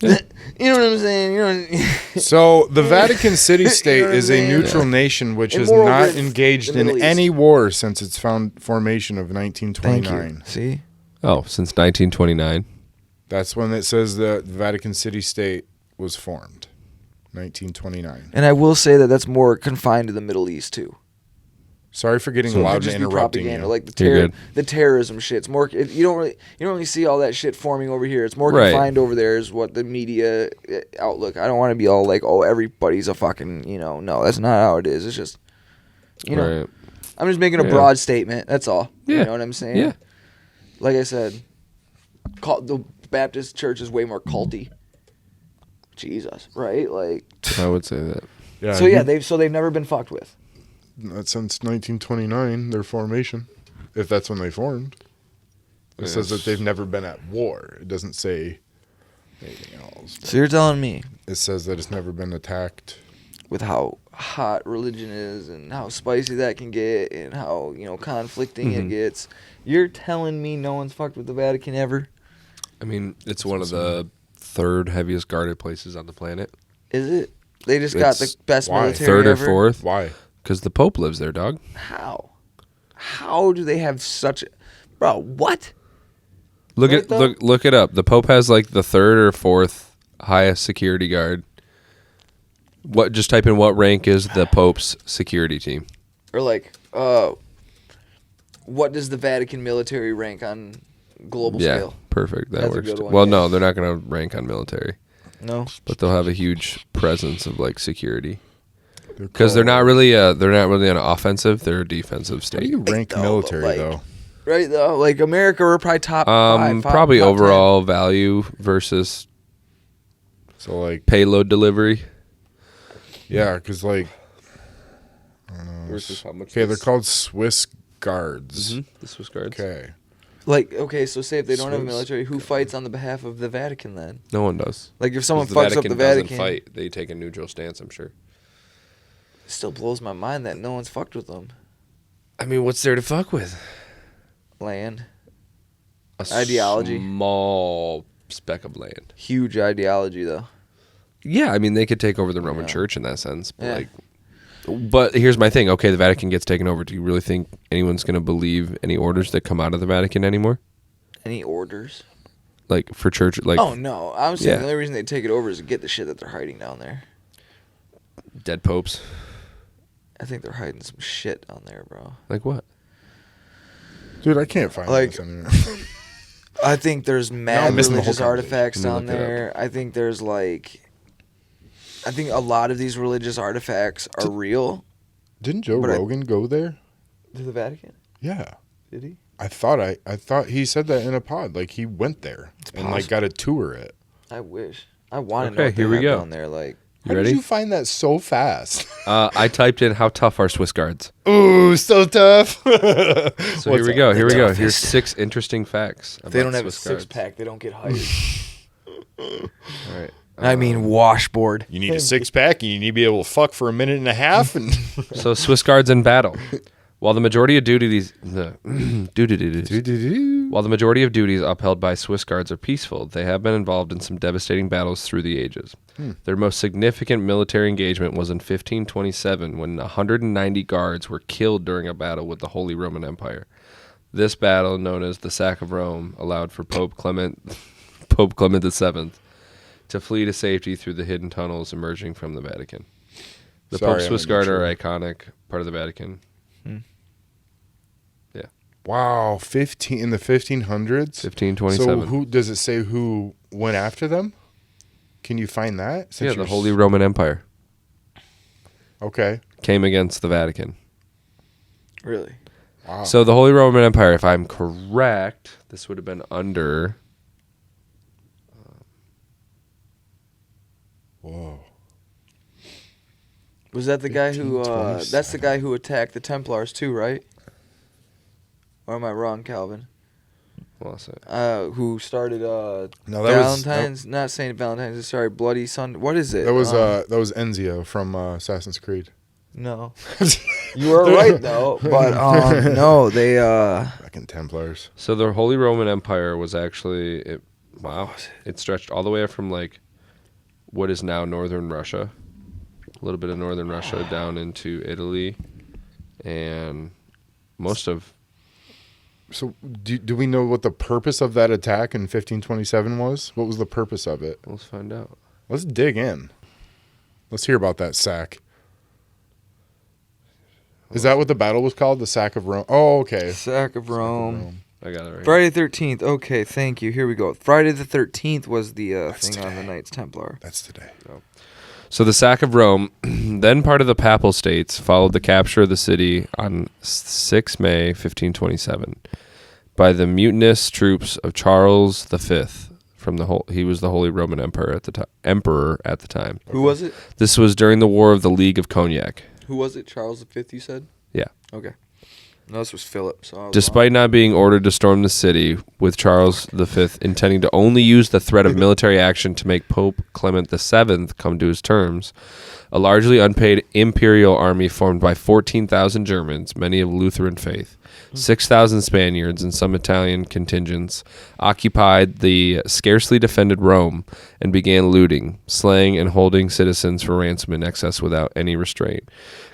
S1: Yeah.
S3: You know what I'm saying? You know.
S2: So the Vatican City-State
S3: You know what
S2: is
S3: I'm
S2: a
S3: saying?
S2: neutral nation which
S3: And
S2: has
S3: moreover,
S2: not
S3: it's
S2: engaged
S3: the Middle
S2: in
S3: East.
S2: any war since its formation of
S3: Thank
S2: 1929.
S3: you. See?
S1: Oh, since 1929.
S2: That's when it says that the Vatican City-State was formed. 1929.
S3: And I will say that that's more confined to the Middle East too.
S2: Sorry for getting
S3: So it could
S2: loud and
S3: just be
S2: interrupting
S3: propaganda,
S2: you.
S3: like
S1: You're good.
S3: the terrorism shit. It's more. You don't really see all that shit forming over here. It's more
S1: Right.
S3: confined over there. Is what the media outlook. I don't want to be all like, oh, everybody's a fucking. No, that's not how it is. It's just,
S1: Right.
S3: I'm just making a
S1: Yeah.
S3: broad statement. That's all.
S1: Yeah.
S3: You know what I'm saying?
S1: Yeah.
S3: Like I said, the Baptist church is way more culty. Jesus, right? Like,
S1: I would say that.
S2: Yeah,
S3: so yeah, they've never been fucked with.
S2: That's since 1929, their formation, if that's when they formed. It says that they've never been at war. It doesn't say anything else.
S3: So you're telling me,
S2: It says that it's never been attacked.
S3: with how hot religion is and how spicy that can get and how conflicting it gets, you're telling me no one's fucked with the Vatican ever?
S1: I mean, it's one of the third heaviest guarded places on the planet.
S3: Is it? They just got the
S1: It's
S3: best
S2: why?
S3: military
S1: Third or
S3: ever?
S1: fourth.
S2: Why?
S1: Because the Pope lives there, dog.
S3: How do they have such a... Bro, what?
S1: Look
S3: Right,
S1: at
S3: though?
S1: look it up. The Pope has like the third or fourth highest security guard. Just type in what rank is the Pope's security team.
S3: Or like, what does the Vatican military rank on global
S1: Yeah,
S3: scale?
S1: perfect. That
S3: That's a
S1: works.
S3: good one,
S1: Well,
S3: yeah.
S1: no, they're not going to rank on military,
S3: No?
S1: but they'll have a huge presence of like security
S2: They're
S1: because they're not
S2: called-
S1: really an offensive. They're a defensive
S2: How do
S1: state.
S2: you rank
S3: though, but,
S2: military,
S3: like,
S2: though?
S3: Right, though? Like, America, we're probably top five.
S1: Probably
S3: top 10.
S1: overall value versus
S2: So, like,
S1: payload delivery.
S2: yeah, because, like, I don't know.
S1: Versus how much
S2: Okay,
S1: this-
S2: they're called Swiss Guards.
S1: The Swiss guards.
S2: Okay.
S3: Like, okay, so say if they don't have a
S2: Swiss
S3: military, who fights on the behalf of the Vatican then?
S1: No one does.
S3: Like, if someone
S1: 'Cause the
S3: fucks up the Vatican,
S1: doesn't fight. They take a neutral stance. I'm sure.
S3: it still blows my mind that no one's fucked with them.
S1: I mean, what's there to fuck with?
S3: Land.
S1: A
S3: Ideology.
S1: small speck of land.
S3: Huge ideology, though.
S1: Yeah, I mean, they could take over the Roman
S3: Yeah.
S1: Church in that sense. But,
S3: Yeah.
S1: but here's my thing. Okay, the Vatican gets taken over. Do you really think anyone's going to believe any orders that come out of the Vatican anymore?
S3: Any orders?
S1: Like, for church? Like,
S3: Oh, no. I'm saying
S1: Yeah.
S3: the only reason they take it over is to get the shit that they're hiding down there.
S1: dead popes?
S3: I think they're hiding some shit down there, bro.
S1: Like what?
S2: Dude, I can't find
S3: Like-
S2: this anywhere.
S3: I think there's mad
S2: I'm missing the whole
S3: religious
S2: conversation.
S3: artifacts
S1: Let me
S3: down
S1: look it up.
S3: there. I think there's I think a lot of these religious artifacts are real.
S2: Didn't Joe
S3: But I-
S2: Rogan go there?
S3: To the Vatican?
S2: Yeah.
S3: Did he?
S2: I thought he said that in a pod. Like, he went there and, like,
S3: possible.
S2: got to tour it.
S3: I wish. I want to
S1: Okay,
S3: know what
S1: here
S3: they
S1: we
S3: have
S1: go.
S3: down there. Like,
S1: You
S2: How
S1: ready?
S2: did you find that so fast?
S1: I typed in how tough are Swiss guards.
S2: Ooh, so tough.
S1: So here we go. Here we go. Here's 6 interesting facts.
S3: if they
S1: about
S3: don't have a
S1: Swiss guards.
S3: six-pack, they don't get hired.
S1: All right.
S3: I mean, washboard.
S2: You need a 6-pack and you need to be able to fuck for a minute and a half. And
S1: So Swiss guards in battle. While the majority of duties upheld by Swiss guards are peaceful, they have been involved in some devastating battles through the ages. Their most significant military engagement was in 1527 when 190 guards were killed during a battle with the Holy Roman Empire. This battle, known as the Sack of Rome, allowed for Pope Clement VII to flee to safety through the hidden tunnels emerging from the Vatican. The
S2: Sorry,
S1: Pope's
S2: I'm
S1: Swiss Guard
S2: immature.
S1: are iconic, part of the Vatican.
S2: wow, in the 1500s?
S1: 1527.
S2: So who does it say who went after them? Can you find that? Since
S1: Yeah, the
S2: you're
S1: Holy Roman Empire
S2: Okay.
S1: came against the Vatican.
S3: Really?
S2: Wow.
S1: So the Holy Roman Empire, if I'm correct, this would have been under
S3: Was that the guy who?
S2: 1827.
S3: That's the guy who attacked the Templars too, right? Or am I wrong, Calvin?
S1: Well, so
S3: Who started
S2: No,
S3: Valentine's? Not Saint Valentine's. Sorry, Bloody Sunday. What is it?
S2: that was Enzio from Assassin's Creed.
S3: No. You were right though, but no, they
S2: Fucking Templars.
S1: So the Holy Roman Empire was actually it stretched all the way up from like what is now northern Russia, a little bit of northern Russia down into Italy, and most of.
S2: So do we know what the purpose of that attack in 1527 was? What was the purpose of it?
S1: Let's find out.
S2: Let's dig in. Let's hear about that sack. Is that what the battle was called? The sack of Rome? Oh, okay.
S3: Sack of Rome.
S1: I got it right.
S3: Friday the 13th. Okay, thank you. Here we go. Friday the 13th was the
S2: That's
S3: thing on the
S2: today.
S3: Knights Templar.
S2: That's today.
S1: So the sack of Rome, then part of the Papal States, followed the capture of the city on 6 May 1527 by the mutinous troops of Charles V. He was the Holy Roman Emperor at the time.
S3: Who was it?
S1: This was during the War of the League of Cognac.
S3: Who was it? Charles V, you said?
S1: Yeah.
S3: Okay. No, this was Philip. So I was
S1: Despite not being ordered to storm the city, with Charles V intending to only use the threat of military action to make Pope Clement VII come to his terms, a largely unpaid imperial army formed by 14,000 Germans, many of Lutheran faith, 6,000 Spaniards, and some Italian contingents, occupied the scarcely defended Rome and began looting, slaying, and holding citizens for ransom in excess without any restraint.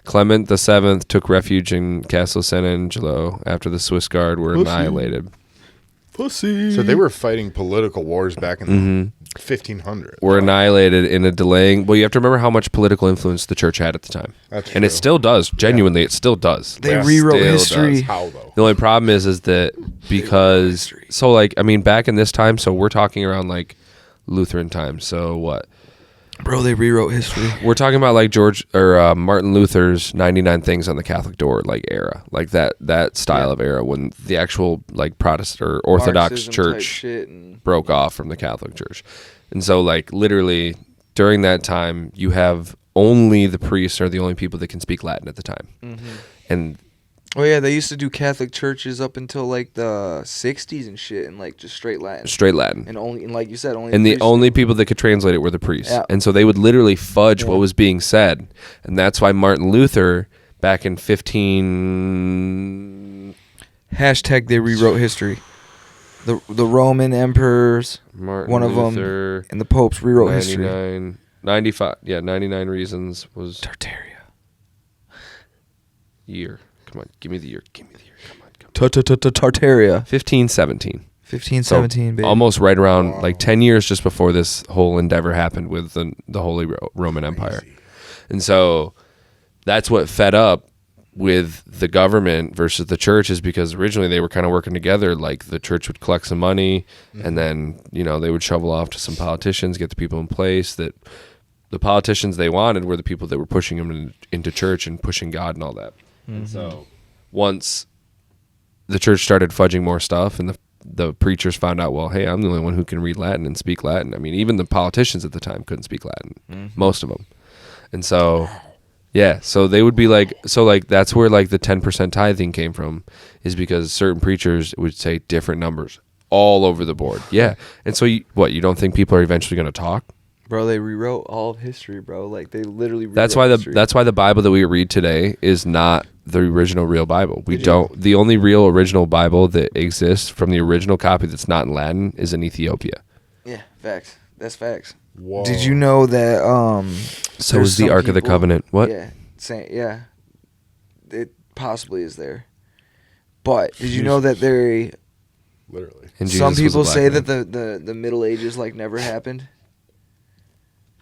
S1: Clement VII took refuge in Castle San Angelo after the Swiss Guard were annihilated.
S3: Pussy.
S2: So they were fighting political wars back in 1500.
S1: Were annihilated in a delaying. Well, you have to remember how much political influence the church had at the time,
S2: That's
S1: and it
S2: true.
S1: still does. Genuinely, it still does.
S3: They
S1: It
S3: rewrote
S1: still
S3: history.
S1: does.
S2: How though?
S1: The only problem is that because so like I mean back in this time, so we're talking around like Lutheran times. So what?
S3: Bro, they rewrote history.
S1: We're talking about like Martin Luther's 99 Things on the Catholic Door like era, like that style of era when the actual like Protestant or Orthodox
S3: Marxism type
S1: Church
S3: shit and
S1: broke off from the Catholic Church. And so like literally during that time you have only the priests are the only people that can speak Latin at the time. And
S3: oh yeah, they used to do Catholic churches up until like the 60s and shit, and like just straight Latin.
S1: straight Latin.
S3: And only, and like you said, only.
S1: And the
S3: priests
S1: only people that could translate it were the priests.
S3: Yeah.
S1: And so they would literally fudge what
S3: Yeah.
S1: was being said. And that's why Martin Luther back in 15
S3: Hashtag they rewrote history. The Roman emperors,
S1: Martin
S3: one of
S1: Luther,
S3: them, and the popes rewrote history.
S1: 99 reasons was
S3: Tartaria.
S1: year. Come on, give me the year. Come on.
S3: Tartaria.
S1: 1517.
S3: 1517, baby.
S1: Almost right around like 10 years just before this whole endeavor happened with the Holy Roman Empire. And so that's what fed up with the government versus the church is because originally they were kind of working together. Like the church would collect some money and then, they would shovel off to some politicians, get the people in place that the politicians they wanted were the people that were pushing them into church and pushing God and all that. And so once the church started fudging more stuff and the preachers found out, well, hey, I'm the only one who can read Latin and speak Latin. I mean, even the politicians at the time couldn't speak Latin, most of them. And so, yeah, so they would be like, that's where like the 10% tithing came from, is because certain preachers would say different numbers all over the board. Yeah. And so you don't think people are eventually going to talk?
S3: Bro, they rewrote all of history, bro. Like they literally rewrote
S1: That's why
S3: history.
S1: that's why the Bible that we read today is not the original real Bible. The only real original Bible that exists from the original copy that's not in Latin is in Ethiopia.
S3: Yeah, facts. That's facts.
S2: Whoa.
S3: Did you know that
S1: So
S3: there's
S1: is the
S3: some
S1: Ark of the
S3: people-
S1: Covenant. What?
S3: Yeah. Yeah. It possibly is there. But did you know that they
S2: Literally.
S1: And
S3: some
S1: Jesus was a
S3: people
S1: black
S3: say
S1: man.
S3: that the Middle Ages like never happened?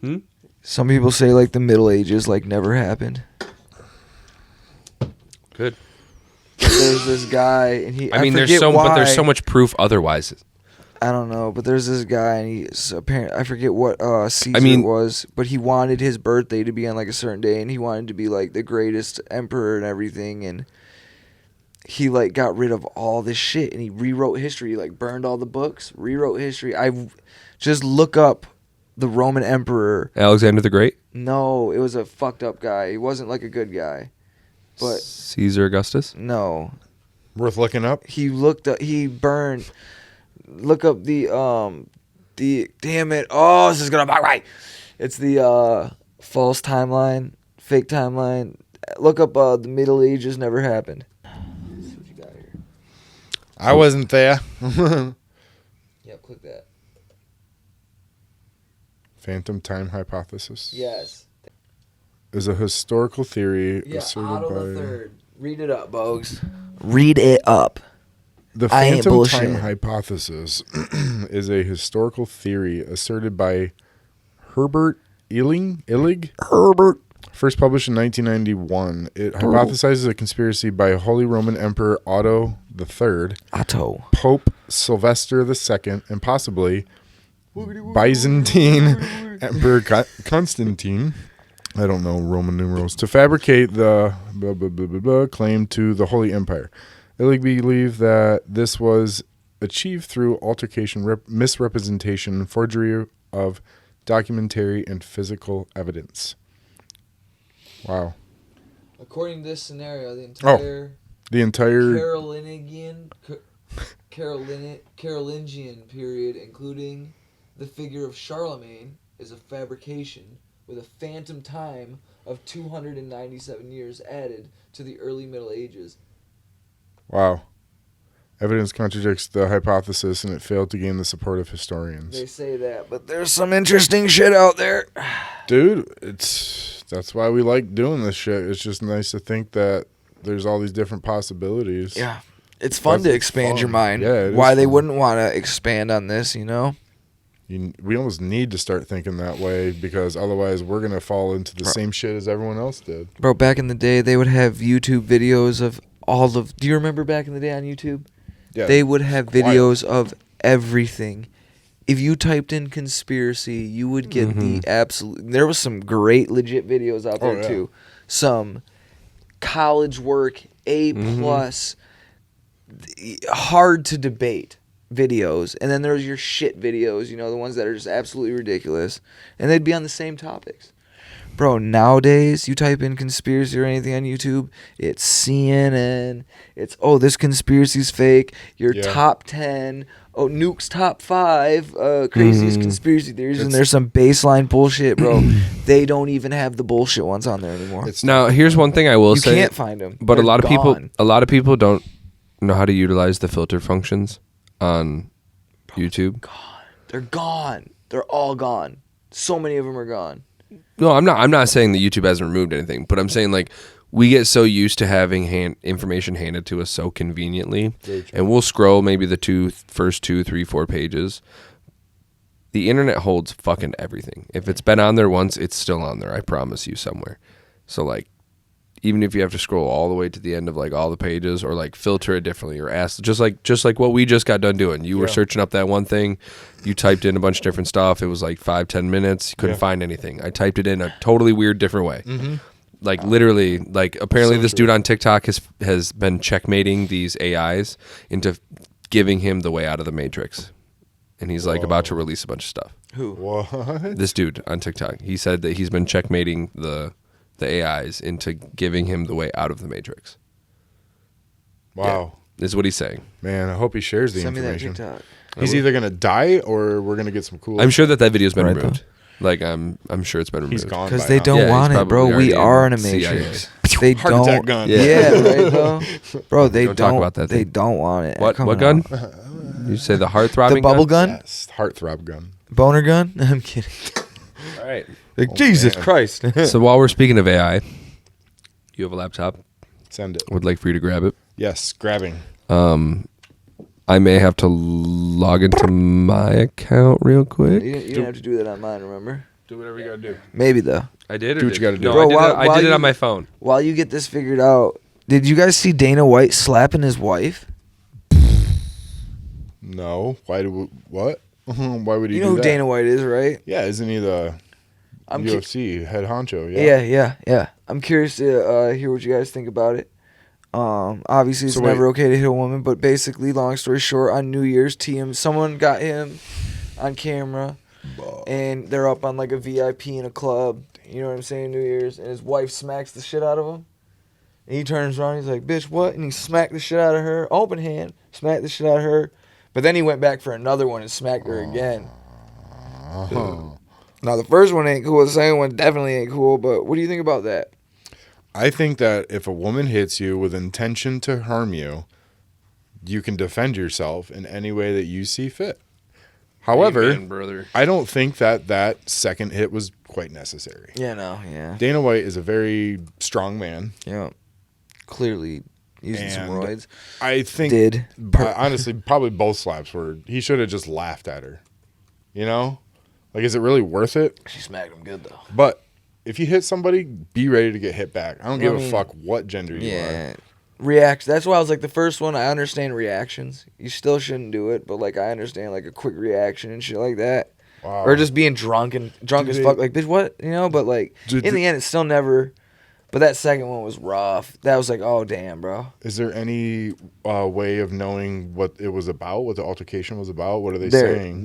S1: Hmm?
S3: Some people say like the Middle Ages like never happened.
S1: Good.
S3: But there's this guy and he
S1: I mean, there's
S3: forget
S1: but there's
S3: why.
S1: so much proof otherwise.
S3: I don't know, but there's this guy, and he's apparently I forget what Caesar
S1: mean-
S3: it was, but he wanted his birthday to be on like a certain day, and he wanted to be like the greatest emperor and everything, and he like got rid of all this shit, and he rewrote history, he, like burned all the books, rewrote history. I just look up the Roman emperor.
S1: Alexander the Great?
S3: No, it was a fucked up guy. He wasn't like a good guy. But
S1: Caesar Augustus?
S3: no.
S2: Worth looking up.
S3: He looked up, he burned. Look up the damn it. Oh, this is going to be right. It's the false timeline, fake timeline. Look up the Middle Ages never happened. Let's see what you got here.
S2: I wasn't there.
S3: Yep, click that.
S2: Phantom time hypothesis.
S3: Yes.
S2: Is a historical theory
S3: Yeah,
S2: asserted
S3: Otto
S2: by
S3: the Third. Read it up, Bogues. Read it up.
S2: the
S3: I ain't
S2: phantom time
S3: bullshitting.
S2: hypothesis is a historical theory asserted by Herbert Illig.
S3: Herbert.
S2: First published in 1991. It hypothesizes a conspiracy by Holy Roman Emperor Otto III,
S3: Otto.
S2: Pope Sylvester II, and possibly Byzantine Emperor Constantine. I don't know Roman numerals. To fabricate the claim to the Holy Empire. Illig believed that this was achieved through altercation, misrepresentation, forgery of documentary and physical evidence. Wow.
S3: According to this scenario, the
S2: entire
S3: Carolingian period, including the figure of Charlemagne, is a fabrication with a phantom time of 297 years added to the early Middle Ages.
S2: Wow. Evidence contradicts the hypothesis and it failed to gain the support of historians.
S3: They say that, but there's some interesting shit out there.
S2: Dude, that's why we like doing this shit. It's just nice to think that there's all these different possibilities.
S3: Yeah. It's fun to expand your mind.
S2: Yeah, it is
S3: Why they
S2: fun.
S3: wouldn't want to expand on this, you know?
S2: We almost need to start thinking that way because otherwise we're going to fall into the same shit as everyone else did.
S3: Bro, back in the day, they would have YouTube videos of all of... Do you remember back in the day on YouTube?
S2: Yeah.
S3: They would have videos of everything. If you typed in conspiracy, you would get the absolute... There was some great legit videos out there, too. Some college work, A+, hard to debate videos. And then there's your shit videos, you know, the ones that are just absolutely ridiculous. And they'd be on the same topics. Bro, nowadays, you type in conspiracy or anything on YouTube, it's CNN, it's, oh, this conspiracy's fake, your top 10, oh, Nuke's top 5 craziest conspiracy theories, and there's some baseline bullshit, bro. They don't even have the bullshit ones on there anymore.
S1: Now, here's one thing I will
S3: You
S1: say.
S3: can't find them.
S1: But
S3: They're
S1: a lot
S3: gone.
S1: of people don't know how to utilize the filter functions on YouTube.
S3: They're gone. They're all gone. So many of them are gone.
S1: No, I'm not saying that YouTube hasn't removed anything, but I'm saying like we get so used to having information handed to us so conveniently, and we'll scroll maybe the first 2, 3, 4 pages. The internet holds fucking everything. If it's been on there once, it's still on there. I promise you somewhere. So like, even if you have to scroll all the way to the end of like all the pages, or like filter it differently, or ask just like what we just got done doing. You were searching up that one thing, you typed in a bunch of different stuff. It was like 5-10 minutes. You couldn't find anything. I typed it in a totally weird different way. Like literally, like apparently this dude on TikTok has been checkmating these AIs into giving him the way out of the Matrix, and he's like about to release a bunch of stuff.
S3: Who?
S2: What?
S1: This dude on TikTok. He said that he's been checkmating the AIs into giving him the way out of the Matrix.
S2: Wow.
S1: Yeah, is what he's saying.
S2: Man, I hope he shares the
S3: Send me that
S2: information.
S3: TikTok.
S2: He's either going to die or we're going to get some cool...
S1: I'm sure that video's been
S3: Right,
S1: removed. Like I'm sure it's been removed.
S2: He's gone
S3: Because
S2: by
S3: they
S2: now.
S3: don't
S1: Yeah,
S3: want
S1: he's
S3: it, bro.
S1: probably
S3: We
S1: already
S3: are in a
S1: in CIA.
S3: matrix. They
S2: Heart
S3: don't.
S2: attack gun.
S3: Yeah, right, bro. Bro, they
S1: Don't
S3: don't.
S1: talk about that
S3: They
S1: thing.
S3: don't want it.
S1: What
S3: Come
S1: gun?
S3: on.
S1: You say the heart
S3: The
S1: throbbing
S3: bubble gun?
S2: Yes, heartthrob gun.
S3: Boner gun? I'm kidding.
S1: All right.
S3: Like, Jesus
S2: man.
S3: Christ.
S1: So while we're speaking of AI, you have a laptop.
S2: Send it.
S1: Would like for you to grab it.
S2: Yes, grabbing.
S1: I may have to log into my account real quick.
S3: You didn't have to do that on mine, remember?
S2: Do whatever you got to do.
S3: Maybe, though.
S1: I did.
S2: Do what you gotta do.
S1: No,
S3: Bro,
S1: I did it on my phone.
S3: While you get this figured out, did you guys see Dana White slapping his wife?
S2: No. Why do... What? Why would he
S3: You
S2: do
S3: know who
S2: that?
S3: Dana White is, right?
S2: Yeah, isn't he the
S3: I'm cu-
S2: UFC head honcho? Yeah.
S3: Yeah. I'm curious to hear what you guys think about it. Obviously, it's
S2: So
S3: never
S2: wait.
S3: okay to hit a woman, but basically, long story short, on New Year's, someone got him on camera, and they're up on like a VIP in a club. You know what I'm saying? New Year's, and his wife smacks the shit out of him. And he turns around, he's like, "Bitch, what?" And he smacked the shit out of her, open hand, smacked the shit out of her. But then he went back for another one and smacked her again. Now the first one ain't cool, the second one definitely ain't cool. But what do you think about that?
S2: I think that if a woman hits you with intention to harm you, you can defend yourself in any way that you see fit. However,
S1: Amen, brother.
S2: I don't think that second hit was quite necessary.
S3: Yeah, no, yeah.
S2: Dana White is a very strong man.
S3: Yeah. Clearly using some
S2: And
S3: roids.
S2: I think, honestly, probably both slaps were, he should have just laughed at her. You know? Like, is it really worth it?
S3: She smacked him good, though.
S2: But if you hit somebody, be ready to get hit back. I don't give a fuck what gender you are.
S3: React. That's why I was like, the first one, I understand reactions. You still shouldn't do it, but like I understand like a quick reaction and shit like that.
S2: Wow.
S3: Or just being drunk as fuck. Like, bitch, what? You know, but like in the end, it's still never. But that second one was rough. That was like, oh damn, bro.
S2: Is there any way of knowing what it was about? What the altercation was about? What are they saying?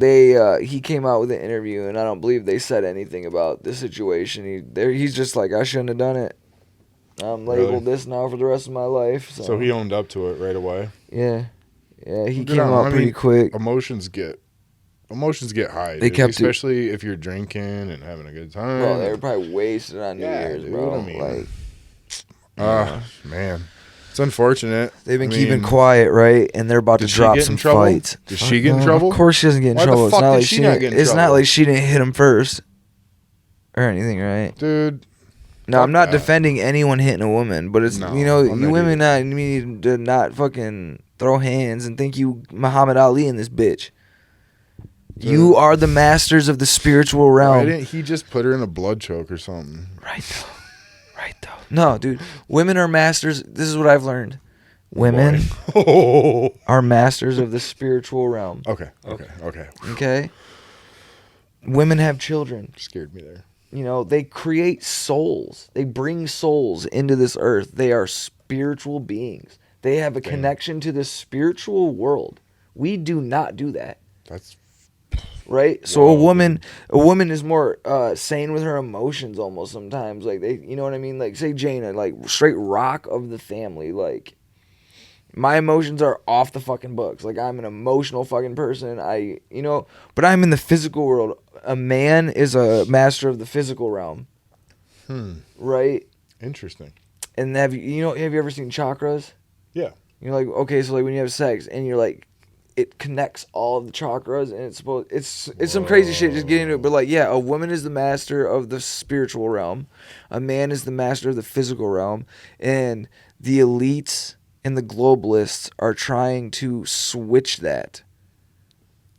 S3: He came out with an interview, and I don't believe they said anything about the situation. He's just like, I shouldn't have done it. I'm labeled this now for the rest of my life.
S2: So he owned up to it right away.
S3: Yeah, he came out pretty quick.
S2: Emotions get high.
S3: They kept
S2: especially if you're drinking and having a good time.
S3: Bro, they were probably wasted on New Year's, bro.
S2: I mean, man, it's unfortunate.
S3: They've been keeping quiet, right? And they're about to drop some fights.
S2: Did she get in trouble?
S3: Of course, she doesn't get in trouble. It's not like she not like she didn't hit him first or anything, right?
S2: Dude.
S3: No, I'm not defending anyone hitting a woman, but it's you women need to not fucking throw hands and think you Muhammad Ali in this bitch. Dude. You are the masters of the spiritual realm.
S2: Why didn't he just put her in a blood choke or something?
S3: Right though. No, dude. Women are masters. This is what I've learned. Women are masters of the spiritual realm. Okay. Women have children.
S2: Scared me there.
S3: You know, they create souls. They bring souls into this earth. They are spiritual beings. They have a connection to the spiritual world. We do not do that.
S2: That's
S3: right. So a woman is more sane with her emotions almost sometimes. Like you know what I mean? Like say Jaina, like straight rock of the family. Like my emotions are off the fucking books. Like I'm an emotional fucking person. But I'm in the physical world. A man is a master of the physical realm. Right?
S2: Interesting.
S3: And have you ever seen chakras?
S2: Yeah.
S3: You're like, okay, so like when you have sex and you're like, it connects all of the chakras and it's some crazy shit. Just get into it. But like, yeah, a woman is the master of the spiritual realm. A man is the master of the physical realm. And the elites and the globalists are trying to switch that.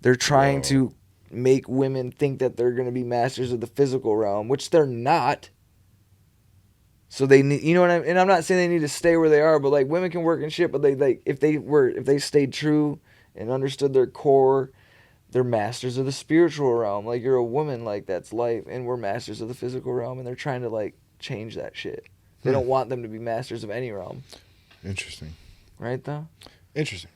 S3: They're trying to make women think that they're going to be masters of the physical realm, which they're not. So they need, you know what I mean? And I'm not saying they need to stay where they are, but like women can work and shit, but if they stayed true and understood their core, they're masters of the spiritual realm. Like you're a woman, like that's life, and we're masters of the physical realm, and they're trying to like change that shit. They don't want them to be masters of any realm.
S2: Interesting.
S3: Right though?
S2: Interesting.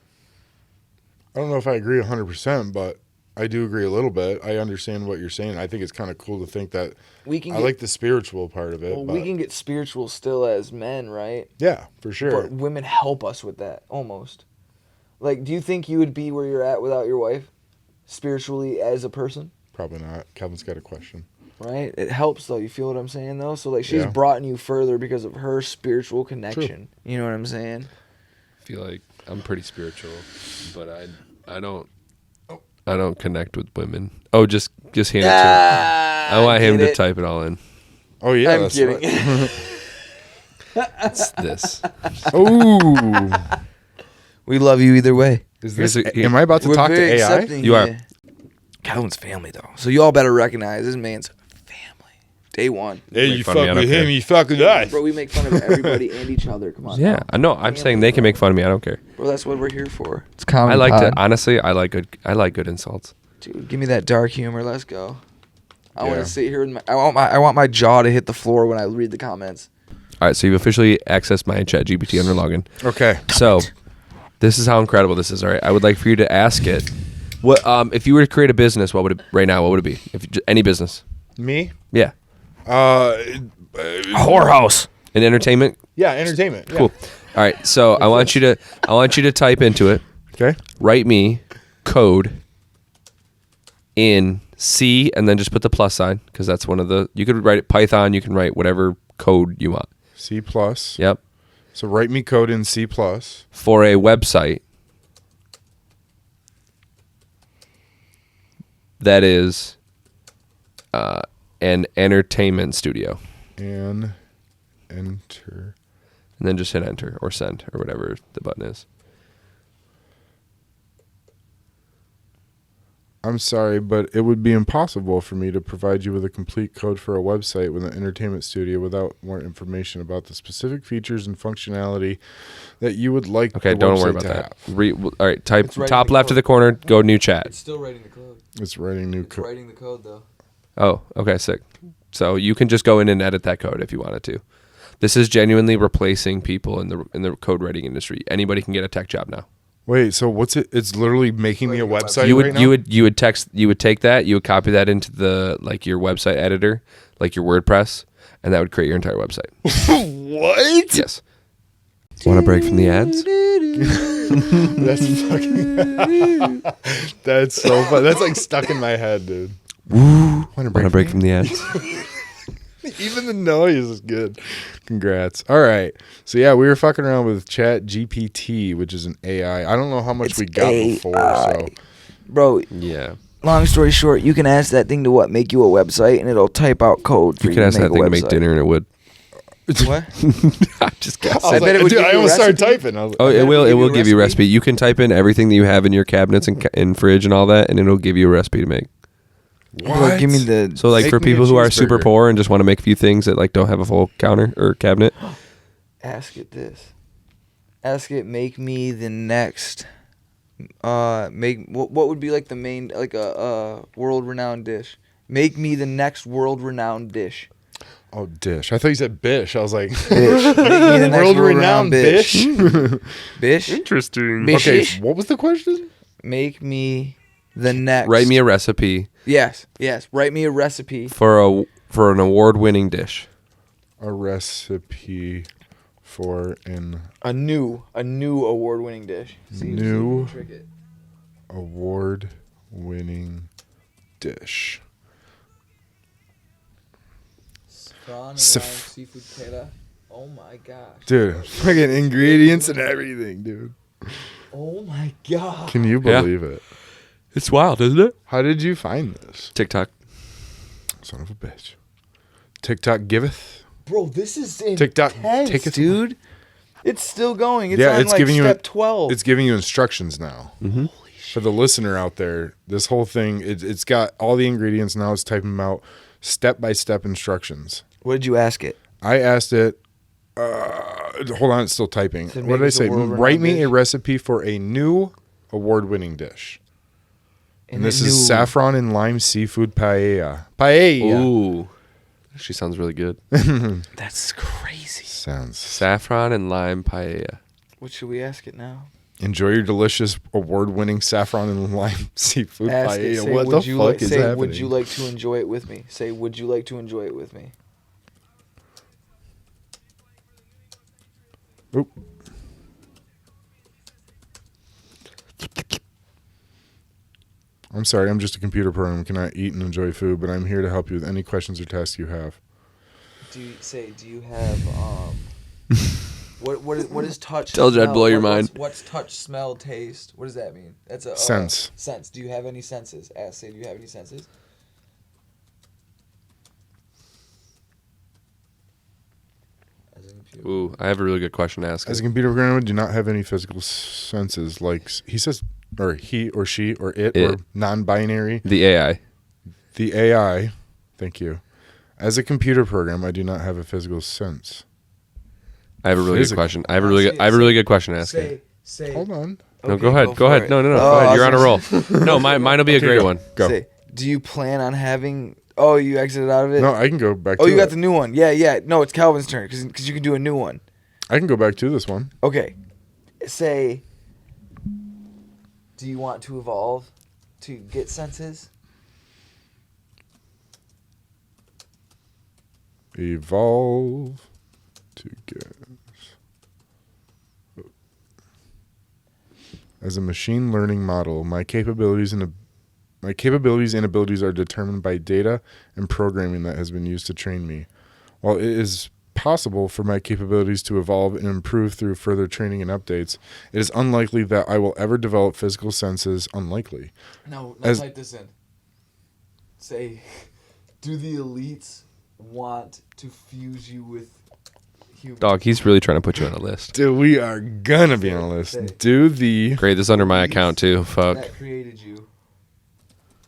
S2: I don't know if I agree 100%, but I do agree a little bit. I understand what you're saying. I think it's kind of cool to think that I like the spiritual part of it.
S3: Well, we can get spiritual still as men, right?
S2: Yeah, for sure.
S3: But women help us with that, almost. Like, do you think you would be where you're at without your wife, spiritually as a person?
S2: Probably not. Kevin's got a question.
S3: Right? It helps, though. You feel what I'm saying, though? So, like, she's brought you further because of her spiritual connection. True. You know what I'm saying?
S1: I feel like I'm pretty spiritual, but I don't connect with women. Oh, just hand it to him. I want him to type it all in.
S2: Oh yeah,
S3: I'm kidding.
S2: Right.
S1: It's this.
S2: Ooh.
S3: We love you either way.
S2: Is this? Am I about to talk to AI?
S1: You are.
S3: Calvin's family though, so you all better recognize this man's family. Day one.
S2: Hey, you fuck with him, you fuck with us.
S3: Bro, we make fun of everybody and each other. Come on.
S1: Yeah, I know. I'm saying they can make fun of me. I don't care.
S3: Bro, that's what we're here for. It's common.
S1: I like to honestly. I like good insults.
S3: Dude, give me that dark humor. Let's go. I want to sit here and I want my jaw to hit the floor when I read the comments.
S1: All right, so you've officially accessed my Chat GPT under login.
S2: Okay.
S1: So, this is how incredible this is. All right, I would like for you to ask it What if you were to create a business? What would it right now? What would it be? If any business?
S2: Me?
S1: Yeah,
S3: Whorehouse.
S1: in entertainment.
S2: Yeah, entertainment. Yeah.
S1: Cool. All right, so I want you to type into it.
S2: Okay.
S1: Write me code in C and then just put the plus sign because that's one of the. You could write it Python. You can write whatever code you want.
S2: C+.
S1: Yep.
S2: So write me code in C+.
S1: For a website that is an entertainment studio.
S2: And enter.
S1: And then just hit enter or send or whatever the button is.
S2: I'm sorry, but it would be impossible for me to provide you with a complete code for a website with an entertainment studio without more information about the specific features and functionality that you would like
S1: Okay,
S2: the
S1: don't worry
S2: website
S1: about
S2: to
S1: that.
S2: have.
S1: All right, type
S3: It's writing
S1: top
S3: the
S1: left of
S3: code.
S1: the corner, go new chat.
S3: It's still writing the code.
S2: It's writing new
S3: It's
S2: code.
S3: writing the code though.
S1: Oh, okay, sick. So you can just go in and edit that code if you wanted to. This is genuinely replacing people in the code writing industry. Anybody can get a tech job now.
S2: Wait, so what's it? It's literally making me a website
S1: You would
S2: right now?
S1: you would take that, you would copy that into the like your website editor, like your WordPress, and that would create your entire website.
S2: What?
S1: Yes. Want a break from the ads?
S2: That's fucking. That's so fun. That's like stuck in my head, dude.
S1: Want a break from the ads?
S2: Even the noise is good. Congrats. All right. So yeah, we were fucking around with Chat GPT, which is an AI. I don't know how much
S3: It's
S2: we got before. So
S3: Bro,
S1: Yeah.
S3: long story short, you can ask that thing to make you a website, and it'll type out code for
S1: You
S3: you,
S1: could
S3: to
S1: ask
S3: make
S1: that thing
S3: a
S1: to make
S3: website.
S1: dinner and it would.
S3: What?
S1: I'm just guessing.
S2: I was
S3: bet it would
S2: dude,
S3: give
S2: I
S3: you a
S2: almost started
S3: recipe.
S2: typing. I was
S1: Oh,
S2: like,
S1: it will. It
S3: give you
S1: will
S3: a
S1: give you a
S3: recipe?
S1: recipe. You can type in everything that you have in your cabinets and fridge and all that, and it'll give you a recipe to make.
S3: Bro, give me the.
S1: So, like
S2: Make
S1: for
S2: me a
S1: people who are super
S2: cheeseburger.
S1: poor and just want to make a few things that like don't have a full counter or cabinet.
S3: Ask it this. Ask it. Make me the next. Make what would be like the main like a world renowned dish. Make me the next world renowned dish.
S2: oh, dish. I thought you said bish. I was like,
S3: Bish. Make me the next
S2: world-renowned bish.
S3: Bish.
S1: Interesting.
S3: Bish.
S2: Okay, what was the question?
S3: Make me the next.
S1: Write me a recipe
S3: Yes. Write me a recipe.
S1: for an award-winning dish.
S2: A recipe for an
S3: A new award winning dish. See if you
S2: New-
S3: can trick it.
S2: award-winning dish.
S3: Prawn and
S2: Saf-
S3: lime seafood paella. Oh my gosh.
S2: Dude, fucking ingredients and everything, dude.
S3: Oh my god.
S2: Can you
S1: Yeah.
S2: believe it?
S1: It's wild, isn't it?
S2: How did you find this?
S1: TikTok.
S2: Son of a bitch. TikTok giveth.
S3: Bro, this is intense,
S2: TikTok taketh.
S3: dude. It's still going. It's
S2: Yeah,
S3: on
S2: it's
S3: like
S2: giving you
S3: step 12.
S2: It's giving you instructions now.
S1: Mm-hmm.
S2: For the listener out there, this whole thing, it's got all the ingredients now. It's typing them out step-by-step instructions.
S3: What did you ask it?
S2: I asked it, hold on, it's still typing.
S3: Said
S2: What did
S3: make
S2: I
S3: us a
S2: say?
S3: world-renowned
S2: Write me a
S3: dish.
S2: recipe for a new award-winning dish. And this is
S3: new-
S2: saffron and lime seafood paella. Paella.
S1: Ooh, she sounds really good.
S3: That's crazy.
S2: Sounds.
S1: Saffron and lime paella.
S3: What should we ask it now?
S2: Enjoy your delicious award-winning saffron and lime seafood
S3: Ask
S2: paella.
S3: it. Say,
S2: What the
S3: would you
S2: fuck
S3: like?
S2: is
S3: Say,
S2: happening?
S3: would you like to enjoy it with me? Say, would you like to enjoy it with me?
S2: Oop. I'm sorry, I'm just a computer program. Cannot eat and enjoy food, but I'm here to help you with any questions or tasks you have.
S3: Do you have what is touch?
S1: Tells you I'd
S3: smell?
S1: blow your mind.
S3: What's touch, smell, taste? What does that mean? That's a
S2: Sense.
S3: Sense. Do you have any senses? Ask. Say, do you have any senses? As a computer.
S1: Ooh, I have a really good question to ask.
S2: As a
S1: it.
S2: computer programmer, I do not have any physical senses. Like he says, or he or she or it. or non-binary.
S1: The AI.
S2: The AI. Thank you. As a computer program, I do not have a physical sense.
S1: I have a really good
S2: Physical.
S1: question. I have a really good question to ask. it.
S3: Say.
S2: Hold on.
S1: No,
S3: Okay,
S1: go ahead. Go
S3: for
S1: ahead.
S3: it.
S1: No.
S3: Oh,
S1: Go
S3: I
S1: ahead. You're on a
S3: was
S1: roll. No, mine'll be a great one.
S2: Go.
S3: Say, do you plan on having? Oh, you exited out of it.
S2: No, I can go back
S3: Oh,
S2: to
S3: you
S2: it.
S3: got the new one. Yeah. No, it's Calvin's turn because you can do a new one.
S2: I can go back to this one.
S3: Okay. Say, do you want to evolve? to get senses?
S2: Evolve to get. As a machine learning model, my capabilities and abilities are determined by data and programming that has been used to train me. While it is possible for my capabilities to evolve and improve through further training and updates, it is unlikely that I will ever develop physical senses. Unlikely.
S3: No,
S2: As-
S3: type this in. Say, do the elites want to fuse you with humans?
S1: Dog, he's really trying to put you on a list.
S2: Dude, we are gonna be on a list.
S3: Say.
S2: Do the
S1: Great, this is under my account too. Fuck.
S3: That created you.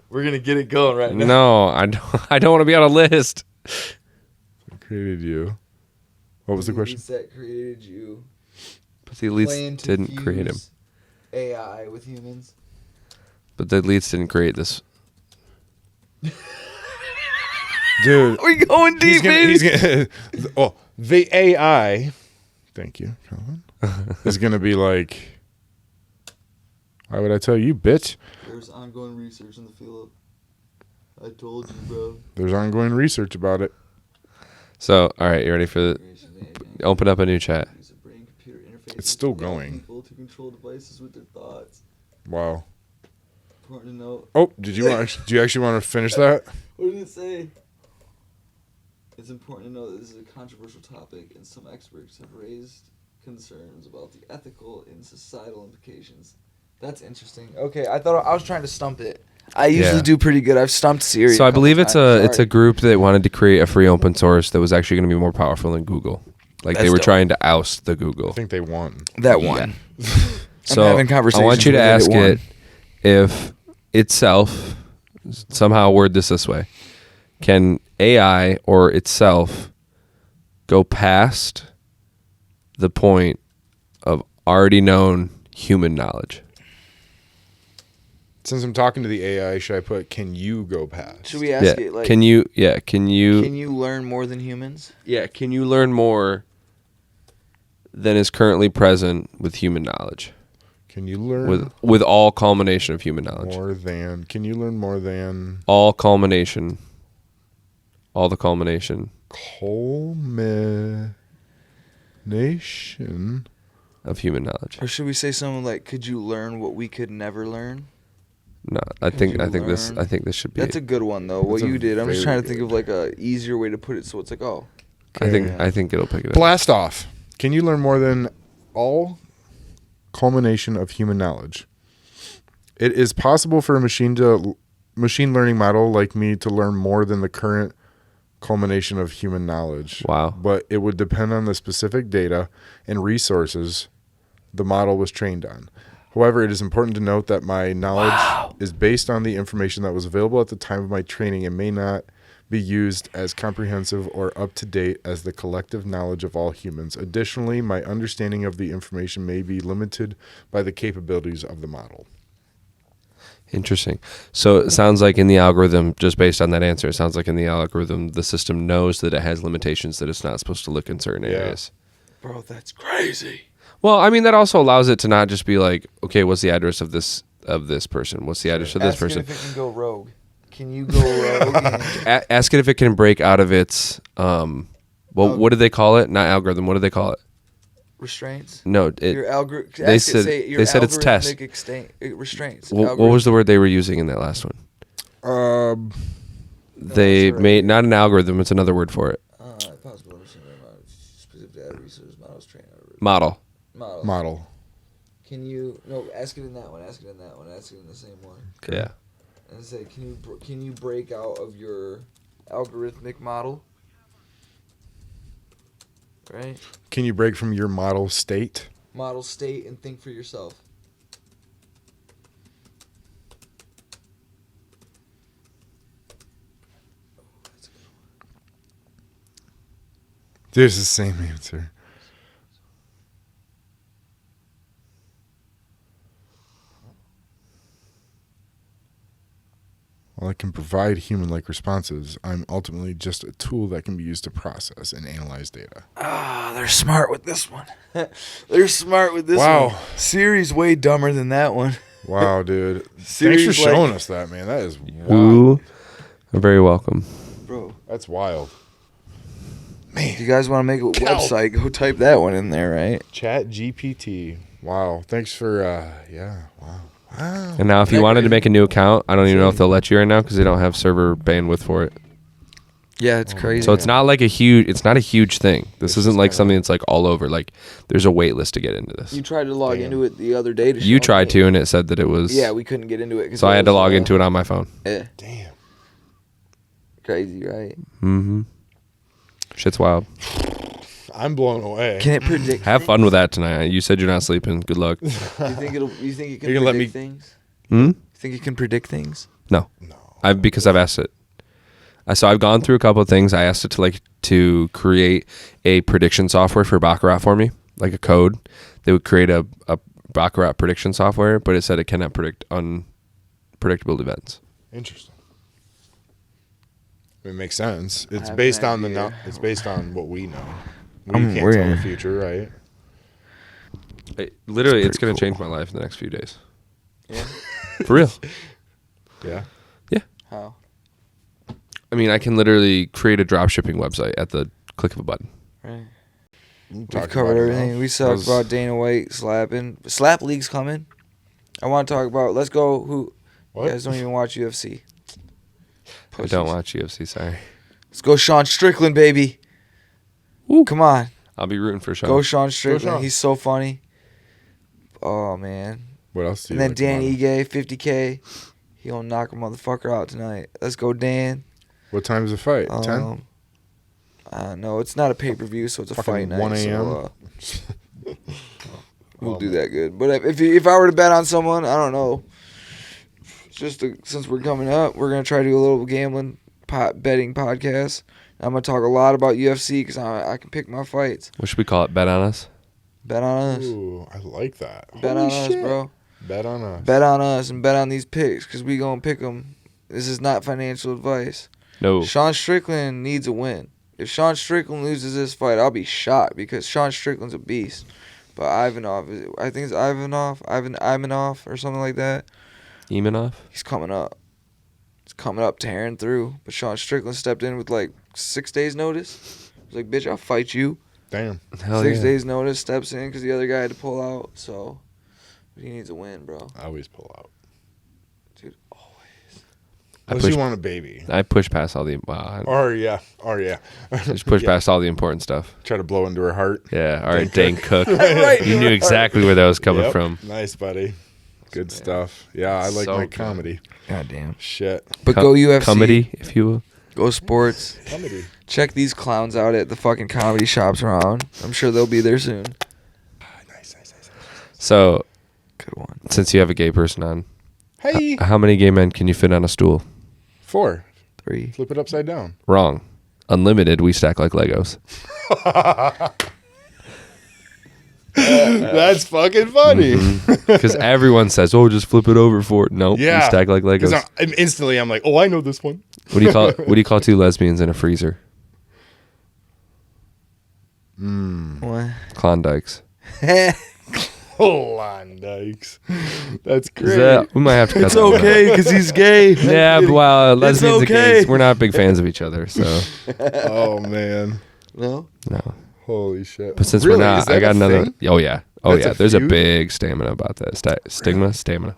S3: We're gonna get it going right now.
S1: No, I don't want to be on a list.
S2: created you. What was the question?
S3: Elites that created you.
S1: But the
S3: plan
S1: elites
S3: to
S1: didn't create him.
S3: fuse AI with humans.
S1: But the elites didn't create this.
S2: Dude,
S3: We going deep, baby.
S2: he's gonna, oh, the AI, thank you, Calvin, is going to be like, why would I tell you, bitch?
S3: There's ongoing research in the field. I told you, bro.
S2: There's ongoing research about it.
S1: So, all right, you ready for the... Open up a new chat.
S3: Use a brain-computer interface
S2: It's still
S3: to allow
S2: going.
S3: people to control devices with their thoughts.
S2: Wow.
S3: Important to note.
S2: Oh, do you actually want to finish that?
S3: What did it say? It's important to know that this is a controversial topic, and some experts have raised concerns about the ethical and societal implications. That's interesting. Okay, I thought I was trying to stump it. I usually
S1: Yeah.
S3: do pretty good. I've stumped Siri.
S1: So I believe it's
S3: a
S1: a group that wanted to create a free open source that was actually going to be more powerful than Google. Like they
S3: That's
S1: were
S3: dope.
S1: trying to oust the Google.
S2: I think they won.
S3: that one.
S1: So
S3: having conversations
S1: I want you to
S3: with
S1: ask
S3: it.
S1: it if itself, somehow word this way, can AI or itself go past the point of already known human knowledge?
S2: Since I'm talking to the AI, should I put, can you go past?
S3: Should we ask it like?
S1: Can you
S3: Can you learn more than humans?
S1: can you learn more than is currently present with human knowledge?
S2: Can you learn
S1: With all culmination of human knowledge.
S2: more than, can you learn more than
S1: All culmination. All the culmination
S2: culmination?
S1: of human knowledge.
S3: Or should we say something like, could you learn what we could never learn?
S1: No, I think
S3: you
S1: this
S3: learn?
S1: this should be.
S3: That's a good one though. What
S2: That's a
S3: you did. I'm just
S2: very
S3: trying to think of like a easier way to put it so it's like, oh.
S1: I think it'll pick it up.
S2: Blast off. Can you learn more than all culmination of human knowledge? It is possible for a machine learning model like me to learn more than the current culmination of human knowledge.
S1: Wow.
S2: But it would depend on the specific data and resources the model was trained on. However, it is important to note that my knowledge is based on the information that was available at the time of my training and may not be used as comprehensive or up to date as the collective knowledge of all humans. Additionally, my understanding of the information may be limited by the capabilities of the model.
S1: Interesting. So it sounds like in the algorithm, just based on that answer, it sounds like in the algorithm, the system knows that it has limitations that it's not supposed to look in certain areas.
S3: Bro, that's crazy.
S1: Well, I mean, that also allows it to not just be like, okay, what's the address of this person? What's the address of this
S3: Ask
S1: person?
S3: it if it can go rogue. Can you go rogue? and-
S1: Ask it if it can break out of its what do they call it? Not algorithm. What do they call it?
S3: Restraints?
S1: No,
S3: Your algorithm.
S1: they said it's test.
S3: Restraints.
S1: What was the word they were using in that last one? They
S3: that's right.
S1: made not an algorithm. It's another word for it.
S3: Possible understanding of specific data resources models trained on
S1: Model.
S2: Model.
S3: Can you ask it in that one? Ask it in that one. Ask it in the same one.
S1: Yeah.
S3: And say, can you break out of your algorithmic model? Right.
S2: Can you break from your model state?
S3: Model state and think for yourself.
S2: There's the same answer. While I can provide human-like responses, I'm ultimately just a tool that can be used to process and analyze data.
S3: Ah, they're smart with this one. They're smart with this
S2: Wow.
S3: one. Siri's way dumber than that one.
S2: Wow, dude. Thanks
S3: Serious,
S2: for showing
S3: like-
S2: us that, man. That is wild.
S1: You are very welcome.
S3: Bro,
S2: That's wild.
S3: if you guys want to make a website, go type that one in there, right?
S2: Chat GPT. Wow. Thanks for, yeah. Wow. Wow.
S1: And now, if you wanted to make a new account, I don't even know if they'll let you right now because they don't have server bandwidth for it.
S3: Yeah, it's crazy.
S1: So it's not like it's not a huge thing. This isn't like something that's like all over. Like there's a wait list to get into this.
S3: You tried to log
S2: Damn.
S3: into it the other day.
S1: You tried to, and it said that it was.
S3: Yeah, we couldn't get into it.
S1: So I had to log into it on my phone.
S3: Yeah,
S2: Damn.
S3: crazy, right?
S1: Mm-hmm. Shit's wild.
S2: I'm blown away.
S3: Can it predict?
S1: Have fun with that tonight. You said you're not sleeping. Good luck.
S3: You think you think it can
S2: You're gonna let
S3: predict
S2: me-
S3: things?
S1: Hmm?
S3: You think it can predict things?
S1: No.
S2: No.
S1: Because I've asked it. So I've gone through a couple of things. I asked it to create a prediction software for Baccarat for me, like a code. They would create a Baccarat prediction software, but it said it cannot predict unpredictable events.
S2: Interesting. It makes sense. It's
S3: have
S2: based
S3: an
S2: on
S3: idea.
S2: It's based on what we know. We
S3: I'm
S2: can't tell
S3: weird.
S2: the future, right?
S1: Literally, it's
S3: pretty
S1: going to
S3: cool.
S1: change my life in the next few days.
S3: Yeah.
S1: For real.
S2: Yeah.
S3: How?
S1: I mean, I can literally create a drop shipping website at the click of a button.
S3: Right. We've
S2: Talked
S3: covered
S2: about it
S3: everything.
S2: enough.
S3: We talked
S2: Was-
S3: about Dana White slapping. Slap League's coming. I want to talk about. Let's go. Who?
S2: What?
S3: You guys don't even watch UFC.
S1: I don't watch UFC, sorry.
S3: Let's go, Sean Strickland, baby.
S1: Woo.
S3: Come on,
S1: I'll be rooting for Sean.
S3: go Sean Strickland.
S2: Sean.
S3: He's so funny. Oh man.
S2: What else do
S3: And
S2: you
S3: then
S2: like
S3: Dan
S2: about him?
S3: Ige, 50K. He gonna knock a motherfucker out tonight. Let's go, Dan.
S2: What time's the fight? 10?
S3: No, it's not a pay per view, so it's a
S2: Fucking
S3: fight night.
S2: 1
S3: So,
S2: a.m.?
S3: we'll do that good. But if I were to bet on someone, I don't know. Since we're coming up, we're gonna try to do a little gambling betting podcast. I'm gonna talk a lot about UFC because I can pick my fights.
S1: What should we call it? Bet on us?
S3: Bet on us.
S2: Ooh, I like that.
S3: Bet
S2: Holy
S3: on us,
S2: shit.
S3: bro.
S2: Bet on us.
S3: Bet on us and bet on these picks because we gonna pick them. This is not financial advice.
S1: No.
S3: Sean Strickland needs a win. If Sean Strickland loses this fight, I'll be shocked because Sean Strickland's a beast. But Ivanov, I think it's Ivanov or something like that.
S1: Imanov?
S3: He's coming up. He's coming up, tearing through. But Sean Strickland stepped in with like 6 days notice. He was like, bitch, I'll fight you.
S2: Damn.
S1: Hell
S3: 6
S1: yeah.
S3: days notice, steps in because the other guy had to pull out. So he needs a win, bro.
S2: I always pull out.
S3: Dude, always.
S2: Unless you want a baby.
S1: I push past all the... Wow.
S2: Or yeah.
S1: Just push
S2: Yeah.
S1: past all the important stuff.
S2: Try to blow into her heart.
S1: Yeah. All right, Dane Cook.
S3: Right,
S1: You knew exactly where that was coming
S2: Yep.
S1: from.
S2: Nice, buddy. Good stuff. Yeah, I like
S1: So
S2: my
S1: good.
S2: comedy.
S3: God damn.
S2: Shit.
S3: But go UFC.
S1: Comedy, if you will.
S3: Go sports.
S2: Comedy.
S3: Check these clowns out at the fucking comedy shops around. I'm sure they'll be there soon.
S2: Nice.
S1: So,
S3: Good one.
S1: since you have a gay person on,
S2: Hey.
S1: how many gay men can you fit on a stool?
S2: 4.
S3: 3.
S2: Flip it upside down.
S1: Wrong. Unlimited, we stack like Legos.
S2: That's fucking funny.
S1: Because everyone says, oh, just flip it over for it. Nope,
S2: Yeah.
S1: we stack like
S2: Because
S1: Legos.
S2: instantly I'm like, oh, I know this one.
S1: What do you call two lesbians in a freezer?
S3: What?
S1: Klondikes.
S2: Klondikes. That's great.
S1: We might have to cut
S3: It's
S1: that one out.
S3: okay because he's gay.
S1: Yeah, but well, lesbians
S3: okay.
S1: and gays, we're not big fans of each other, so
S2: Oh, man.
S3: No?
S1: no.
S2: Holy shit.
S1: But since
S2: Really?
S1: we're
S2: Is
S1: not, I
S2: that
S1: got
S2: a
S1: another.
S2: thing?
S1: Oh yeah,
S2: That's a
S1: There's a
S2: feud?
S1: big stamina about that. Stigma.
S3: What?
S1: Stigma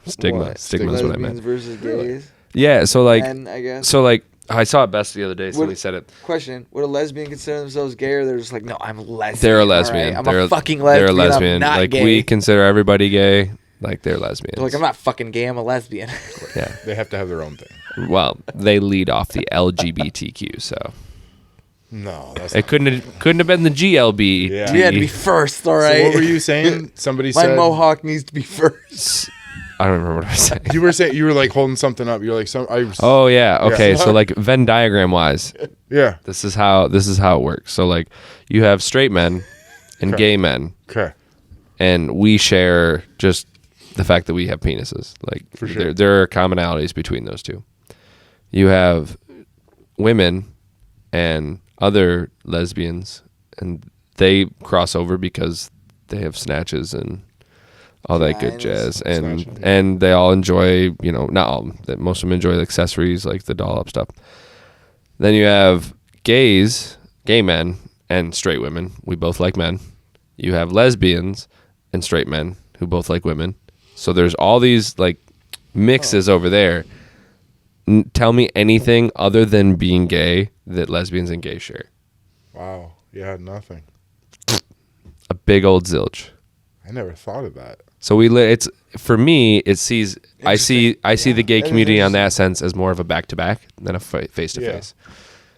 S1: is what I
S3: Lesbians
S1: meant.
S3: versus gays.
S1: Yeah. So like,
S3: Men, I guess.
S1: so like, I saw it best the other day. Somebody said it.
S3: Question: would a lesbian consider themselves gay, or they're just like, no, I'm a lesbian.
S1: They're a
S3: all
S1: lesbian.
S3: right? I'm
S1: they're
S3: a fucking lesbian.
S1: They're a lesbian.
S3: I'm not
S1: like
S3: gay.
S1: we consider everybody gay. Like they're lesbians.
S3: They're like, I'm not fucking gay. I'm a lesbian.
S1: Yeah.
S2: They have to have their own thing.
S1: Well, they lead off the LGBTQ, so
S2: No, that's
S1: it couldn't have been the GLB.
S2: Yeah.
S3: You had to be first, all right.
S2: So what were you saying? Somebody
S3: My
S2: said
S3: mohawk needs to be first.
S1: I don't remember what I was saying.
S2: you were saying you were like holding something up. You're like
S1: Oh yeah. Okay.
S2: Yeah.
S1: So like Venn diagram wise,
S2: yeah.
S1: this is how it works. So like you have straight men and
S2: Okay.
S1: gay men,
S2: Okay.
S1: and we share just the fact that we have penises. Like
S2: For sure.
S1: there are commonalities between those two. You have women and other lesbians, and they cross over because they have snatches and all that good
S3: Vaginas.
S1: jazz, and
S2: Snatching.
S1: and they all enjoy, not all, that most of them enjoy the accessories like the doll up stuff. Then you have gay men and straight women. We both like men. You have lesbians and straight men who both like women. So there's all these like mixes over there. Tell me anything other than being gay that lesbians and gays share.
S2: Wow. Yeah, nothing.
S1: A big old zilch.
S2: I never thought of that.
S1: So it's for me. I see the gay
S3: That is
S1: community on
S3: interesting.
S1: that sense as more of a back to back than a face to face.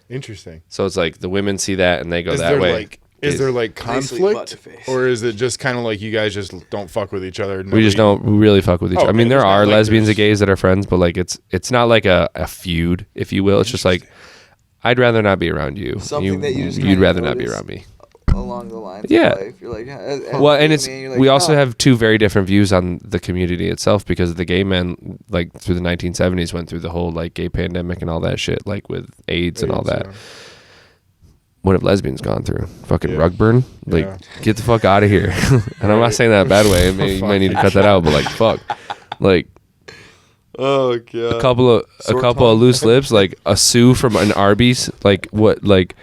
S2: Interesting.
S1: So it's like the women see that and they go
S2: Is
S1: that
S2: there
S1: way.
S2: like is there like
S3: Basically butt
S2: conflict,
S3: to face.
S2: or is it just kind of like you guys just don't fuck with each other?
S1: We just don't really fuck with each other. I
S2: okay,
S1: mean, there
S2: there's not
S1: are
S2: like
S1: lesbians and
S2: there's-
S1: gays that are friends, but like it's not like a feud, if you will. It's just like I'd rather not be around you.
S3: Something that you just
S1: you'd
S3: kinda
S1: rather not be
S3: notice.
S1: around me.
S3: Along the lines
S1: Yeah.
S3: of life. You're like, as
S1: Well,
S3: a
S1: and
S3: gay
S1: it's
S3: man, you're like,
S1: we also
S3: oh.
S1: have two very different views on the community itself, because the gay men, like through the 1970s, went through the whole like gay pandemic and all that shit, like with AIDS and all that.
S2: Yeah.
S1: What have lesbians gone through? Fucking
S2: Yeah.
S1: rug burn? Like,
S2: Yeah.
S1: get the fuck out of here. And I'm not saying that in a bad way. You may need to cut that out, but like, fuck. Like,
S2: Oh god.
S1: a couple of loose lips, like a sue from an Arby's, like what, like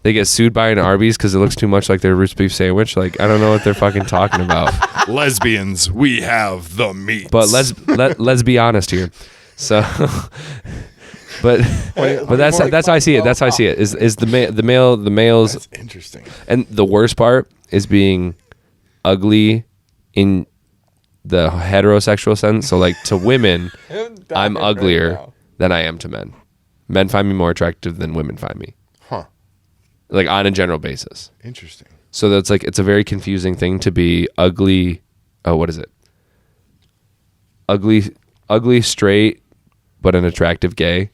S1: they get sued by an Arby's because it looks too much like their roast beef sandwich. Like, I don't know what they're fucking talking about.
S2: Lesbians, we have the meat.
S1: But let's be honest here. So, but that's how I see it. That's how I see it. Is the males,
S2: That's interesting.
S1: and the worst part is being ugly in the heterosexual sense. So like to women, I'm uglier than I am to men. Men find me more attractive than women find me.
S2: Huh.
S1: Like on a general basis.
S2: Interesting.
S1: So that's like, it's a very confusing thing to be ugly. Oh, what is it? Ugly straight, but an attractive gay.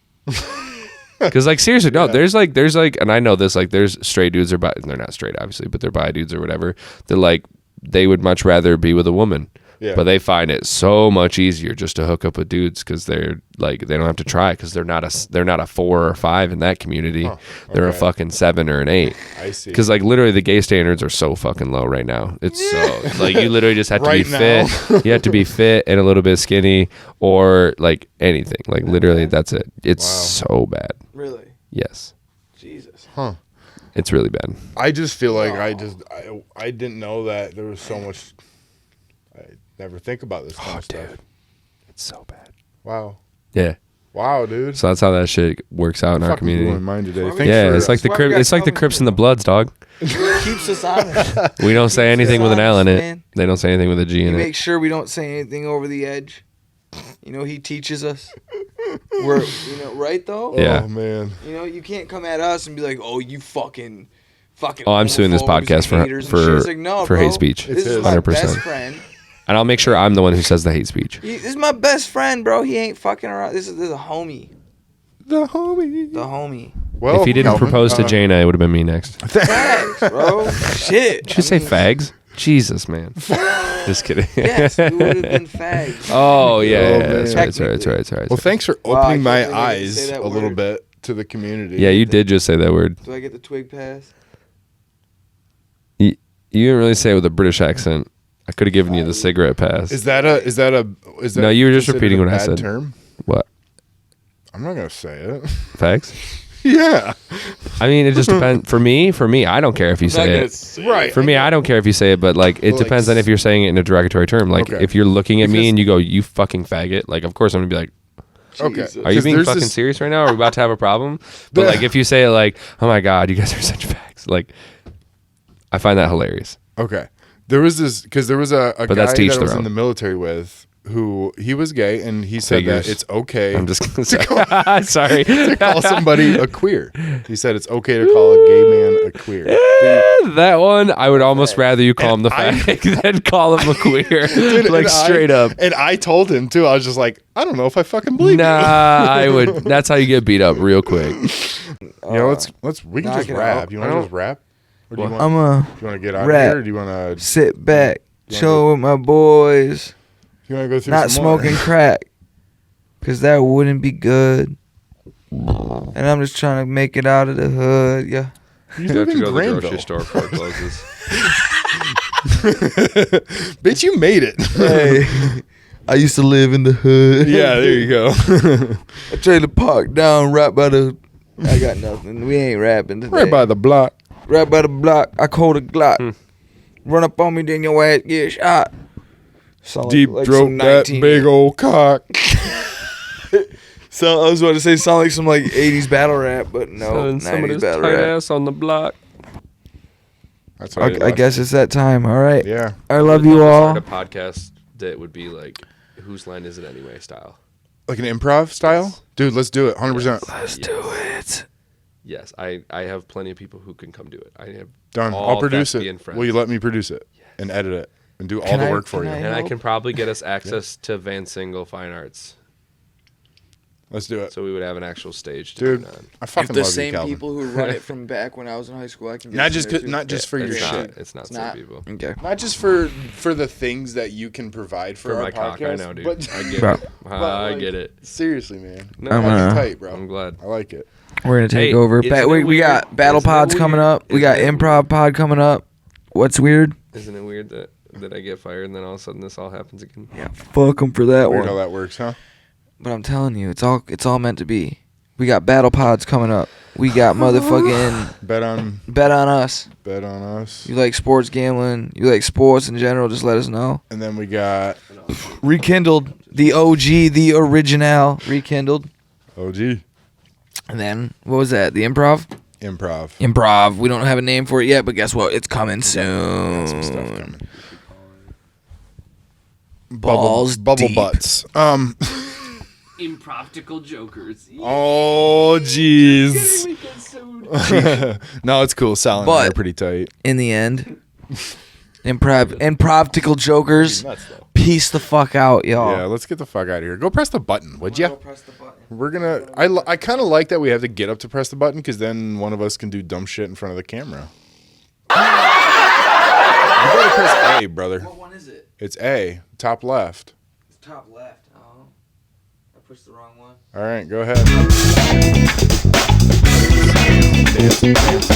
S1: Because like seriously, no, there's like, and I know this, like there's straight dudes or they're not straight obviously, but they're bi dudes or whatever. They're like, they would much rather be with a woman.
S2: Yeah.
S1: But they find it so much easier just to hook up with dudes because they're like, they don't have to try, because they're not a 4 or 5 in that community.
S2: Huh,
S1: They're a
S2: okay.
S1: fucking 7 or an 8.
S2: I see.
S1: Because like literally the gay standards are so fucking low right now. It's so like you literally just have to
S2: Right
S1: be
S2: now.
S1: fit. You have to be fit and a little bit skinny, or like anything. Like literally that's it. It's so bad.
S3: Really?
S1: Yes,
S3: Jesus.
S2: Huh.
S1: it's really bad.
S2: I just feel like I didn't know that there was so much. I never think about this kind of stuff.
S1: Dude, it's so bad.
S2: Wow.
S1: Yeah.
S2: Wow, dude.
S1: So that's how that shit works out in our
S2: Fucking blew my
S1: community.
S2: mind today.
S3: Well,
S2: Thanks
S1: Yeah,
S2: for,
S1: it's like the
S3: That's why we
S1: Crip,
S3: got
S1: it's like the
S3: Calvin
S1: Crips
S3: here.
S1: and the Bloods, dog.
S3: Keeps us honest.
S1: We don't say anything with an L in it.
S3: Man.
S1: They don't say anything with a G
S3: He
S1: in it.
S3: makes sure we don't say anything over the edge. You know, he teaches us. We're, right though?
S1: Yeah.
S2: Oh man.
S3: You know, you can't come at us and be like, "Oh, you fucking."
S1: Oh, I'm suing this
S3: homophobes
S1: podcast
S3: and haters and shit. It's like, no,
S1: for
S3: bro.
S1: hate speech.
S3: This is
S2: his.
S3: my
S1: 100%.
S3: best friend.
S1: And I'll make sure I'm the one who says the hate speech.
S3: This is my best friend, bro. He ain't fucking around. This is a homie.
S2: The homie.
S3: The homie.
S2: Well,
S1: If he didn't
S2: Calvin,
S1: propose to Jaina, it would have been me next.
S3: Facts, bro. Shit.
S1: Did you say fags? Jesus, man. Just kidding.
S3: Yes, we would have been fags.
S1: Oh, yeah.
S2: Oh,
S1: yeah,
S2: man.
S1: that's right. That's right. That's right. That's right.
S2: Well, thanks for
S3: Wow, I
S2: opening my
S3: can't believe I didn't say
S2: eyes
S3: that
S2: a little
S3: word.
S2: bit to the community.
S1: Yeah, you did just say that word.
S3: Do I get the twig pass?
S1: You didn't really say it with a British accent. I could have given you the cigarette pass.
S2: Is that
S1: No, you were just
S2: considered
S1: repeating
S2: a
S1: what I
S2: bad
S1: said.
S2: Term?
S1: What?
S2: I'm not gonna say it.
S1: Fags?
S2: Yeah.
S1: I mean, it just depends. For me, I don't care if you say it.
S2: Right.
S1: For me, I don't care if you say it, but like, it
S2: Well, like,
S1: depends on if you're saying it in a derogatory term. Like,
S2: Okay.
S1: if you're looking at me
S2: Because-
S1: and you go, "You fucking faggot," like, of course I'm gonna be like,
S2: Okay.
S3: Jesus.
S1: "Are you
S2: 'Cause
S1: being
S2: there's
S1: fucking
S2: this-
S1: serious right now? Are we about to have a problem?" But like, if you say it like, "Oh my god, you guys are such fags," like, I find that hilarious.
S2: Okay. There was this because there was a
S1: But
S2: guy
S1: that's to each
S2: that I was
S1: their
S2: in
S1: own.
S2: the military with who he was gay and he said
S1: Figures.
S2: that it's okay
S1: I'm just gonna sorry.
S2: to call somebody a queer. He said it's okay to call a gay man a queer.
S1: That one, I would almost rather you call him the fag than call him a queer.
S2: Dude,
S1: like
S2: and
S1: straight up.
S2: And I told him too. I was just like, I don't know if I fucking believe
S1: Nah,
S2: you.
S1: I would. That's how you get beat up real quick.
S2: You know, we can
S3: knock
S2: just
S3: it
S2: rap.
S3: out.
S2: You want to just rap? Or do you want,
S3: I'ma
S2: do you want to get out
S3: rap.
S2: of here? Or do you want to
S3: sit back,
S2: You wanna
S3: chill with my boys,
S2: go through
S3: not
S2: some more?
S3: smoking crack, because that wouldn't be good. And I'm just trying to make it out of the hood, yeah.
S2: You live in Granville.
S1: store before it closes.
S2: Bitch, you made it.
S3: Hey, I used to live in the hood.
S2: Yeah, there you go.
S3: I trailer park down right by the. I got nothing. We ain't rapping today.
S2: Right by the block.
S3: Right by the block. I called a Glock. Run up on me, then your ass get shot. Sound
S2: Deep
S3: like
S2: throat
S3: some
S2: that
S3: 19
S2: big old cock.
S3: So I was about to say sound like some like 80s battle rap, but no,
S1: Selling
S3: 90s
S1: somebody's
S3: battle
S1: tight
S3: rap.
S1: ass on the block.
S2: That's what
S3: I guess it's that time. All right.
S2: Yeah.
S3: I love you all.
S1: Start a podcast that would be like, whose line is it anyway style.
S2: Like an improv style?
S1: Yes.
S2: Dude, let's do it. 100%.
S3: Let's do it.
S1: Yes, I have plenty of people who can come do it. I have
S2: Done.
S1: all
S2: I'll produce
S1: thespian
S2: it.
S1: friends.
S2: Will you let me produce it and edit it and do all
S3: Can
S2: the
S3: I-
S2: work for
S3: can
S2: you?
S3: I-
S1: And I
S3: help?
S1: can probably get us access to Van Single Fine Arts,
S2: Let's do it.
S1: so we would have an actual stage to
S2: Dude,
S1: do that.
S2: I
S3: If
S2: fucking
S3: the
S2: love you,
S3: same
S2: Calvin.
S3: people who run it from back when I was in high school, I can get
S2: Not
S3: us
S2: just
S3: in there,
S2: good-
S3: too.
S2: not just for your
S1: It's not,
S2: shit.
S1: it's not
S3: It's
S1: some
S3: not.
S1: people.
S3: Okay.
S2: Not just for the things that you can provide for
S1: For
S2: our
S1: my
S2: podcast,
S1: cock, I know, dude.
S2: but
S1: I get
S3: Bro.
S1: it. I
S2: like,
S1: get it.
S2: seriously, man.
S1: No,
S3: I'm
S2: That's
S3: gonna-
S2: tight, bro.
S1: I'm glad.
S2: I like it.
S3: We're gonna take
S1: Hey,
S3: over.
S1: isn't it
S3: We got
S1: weird?
S3: battle
S1: Isn't it
S3: pods coming
S1: weird?
S3: up. We got
S1: Isn't it
S3: improv pod coming up. What's weird?
S1: Isn't it weird that I get fired and then all of a sudden this all happens again?
S3: Yeah, fuck them for that
S2: Weird how
S3: one.
S2: that works, huh?
S3: But I'm telling you, it's all meant to be. We got battle pods coming up. We got motherfucking
S2: Bet on
S3: us.
S2: us.
S3: You like sports gambling? You like sports in general? Just let us know.
S2: And then we got
S3: Rekindled, the OG, the original, Rekindled.
S2: OG
S3: And then what was that? The improv.
S2: improv.
S3: Improv. We don't have a name for it yet, but guess what? It's coming
S2: Got some stuff
S3: soon.
S2: coming.
S3: Balls
S2: bubble
S3: deep.
S2: butts.
S1: Impractical jokers.
S2: Oh jeez. No, it's cool. Sal and I
S3: But-
S2: are pretty tight.
S3: In the end, impractical jokers.
S2: Nuts though.
S3: Peace the fuck out, y'all.
S2: Yeah, let's get the fuck out of here. Go press the button, would ya?
S3: Press the button.
S2: We're gonna. I kind of like that we have to get up to press the button because then one of us can do dumb shit in front of the camera. You better press A, brother.
S3: What one is it?
S2: It's A, top left.
S3: It's top left. Oh, I pushed the wrong one.
S2: All right, go ahead. Dance, dance.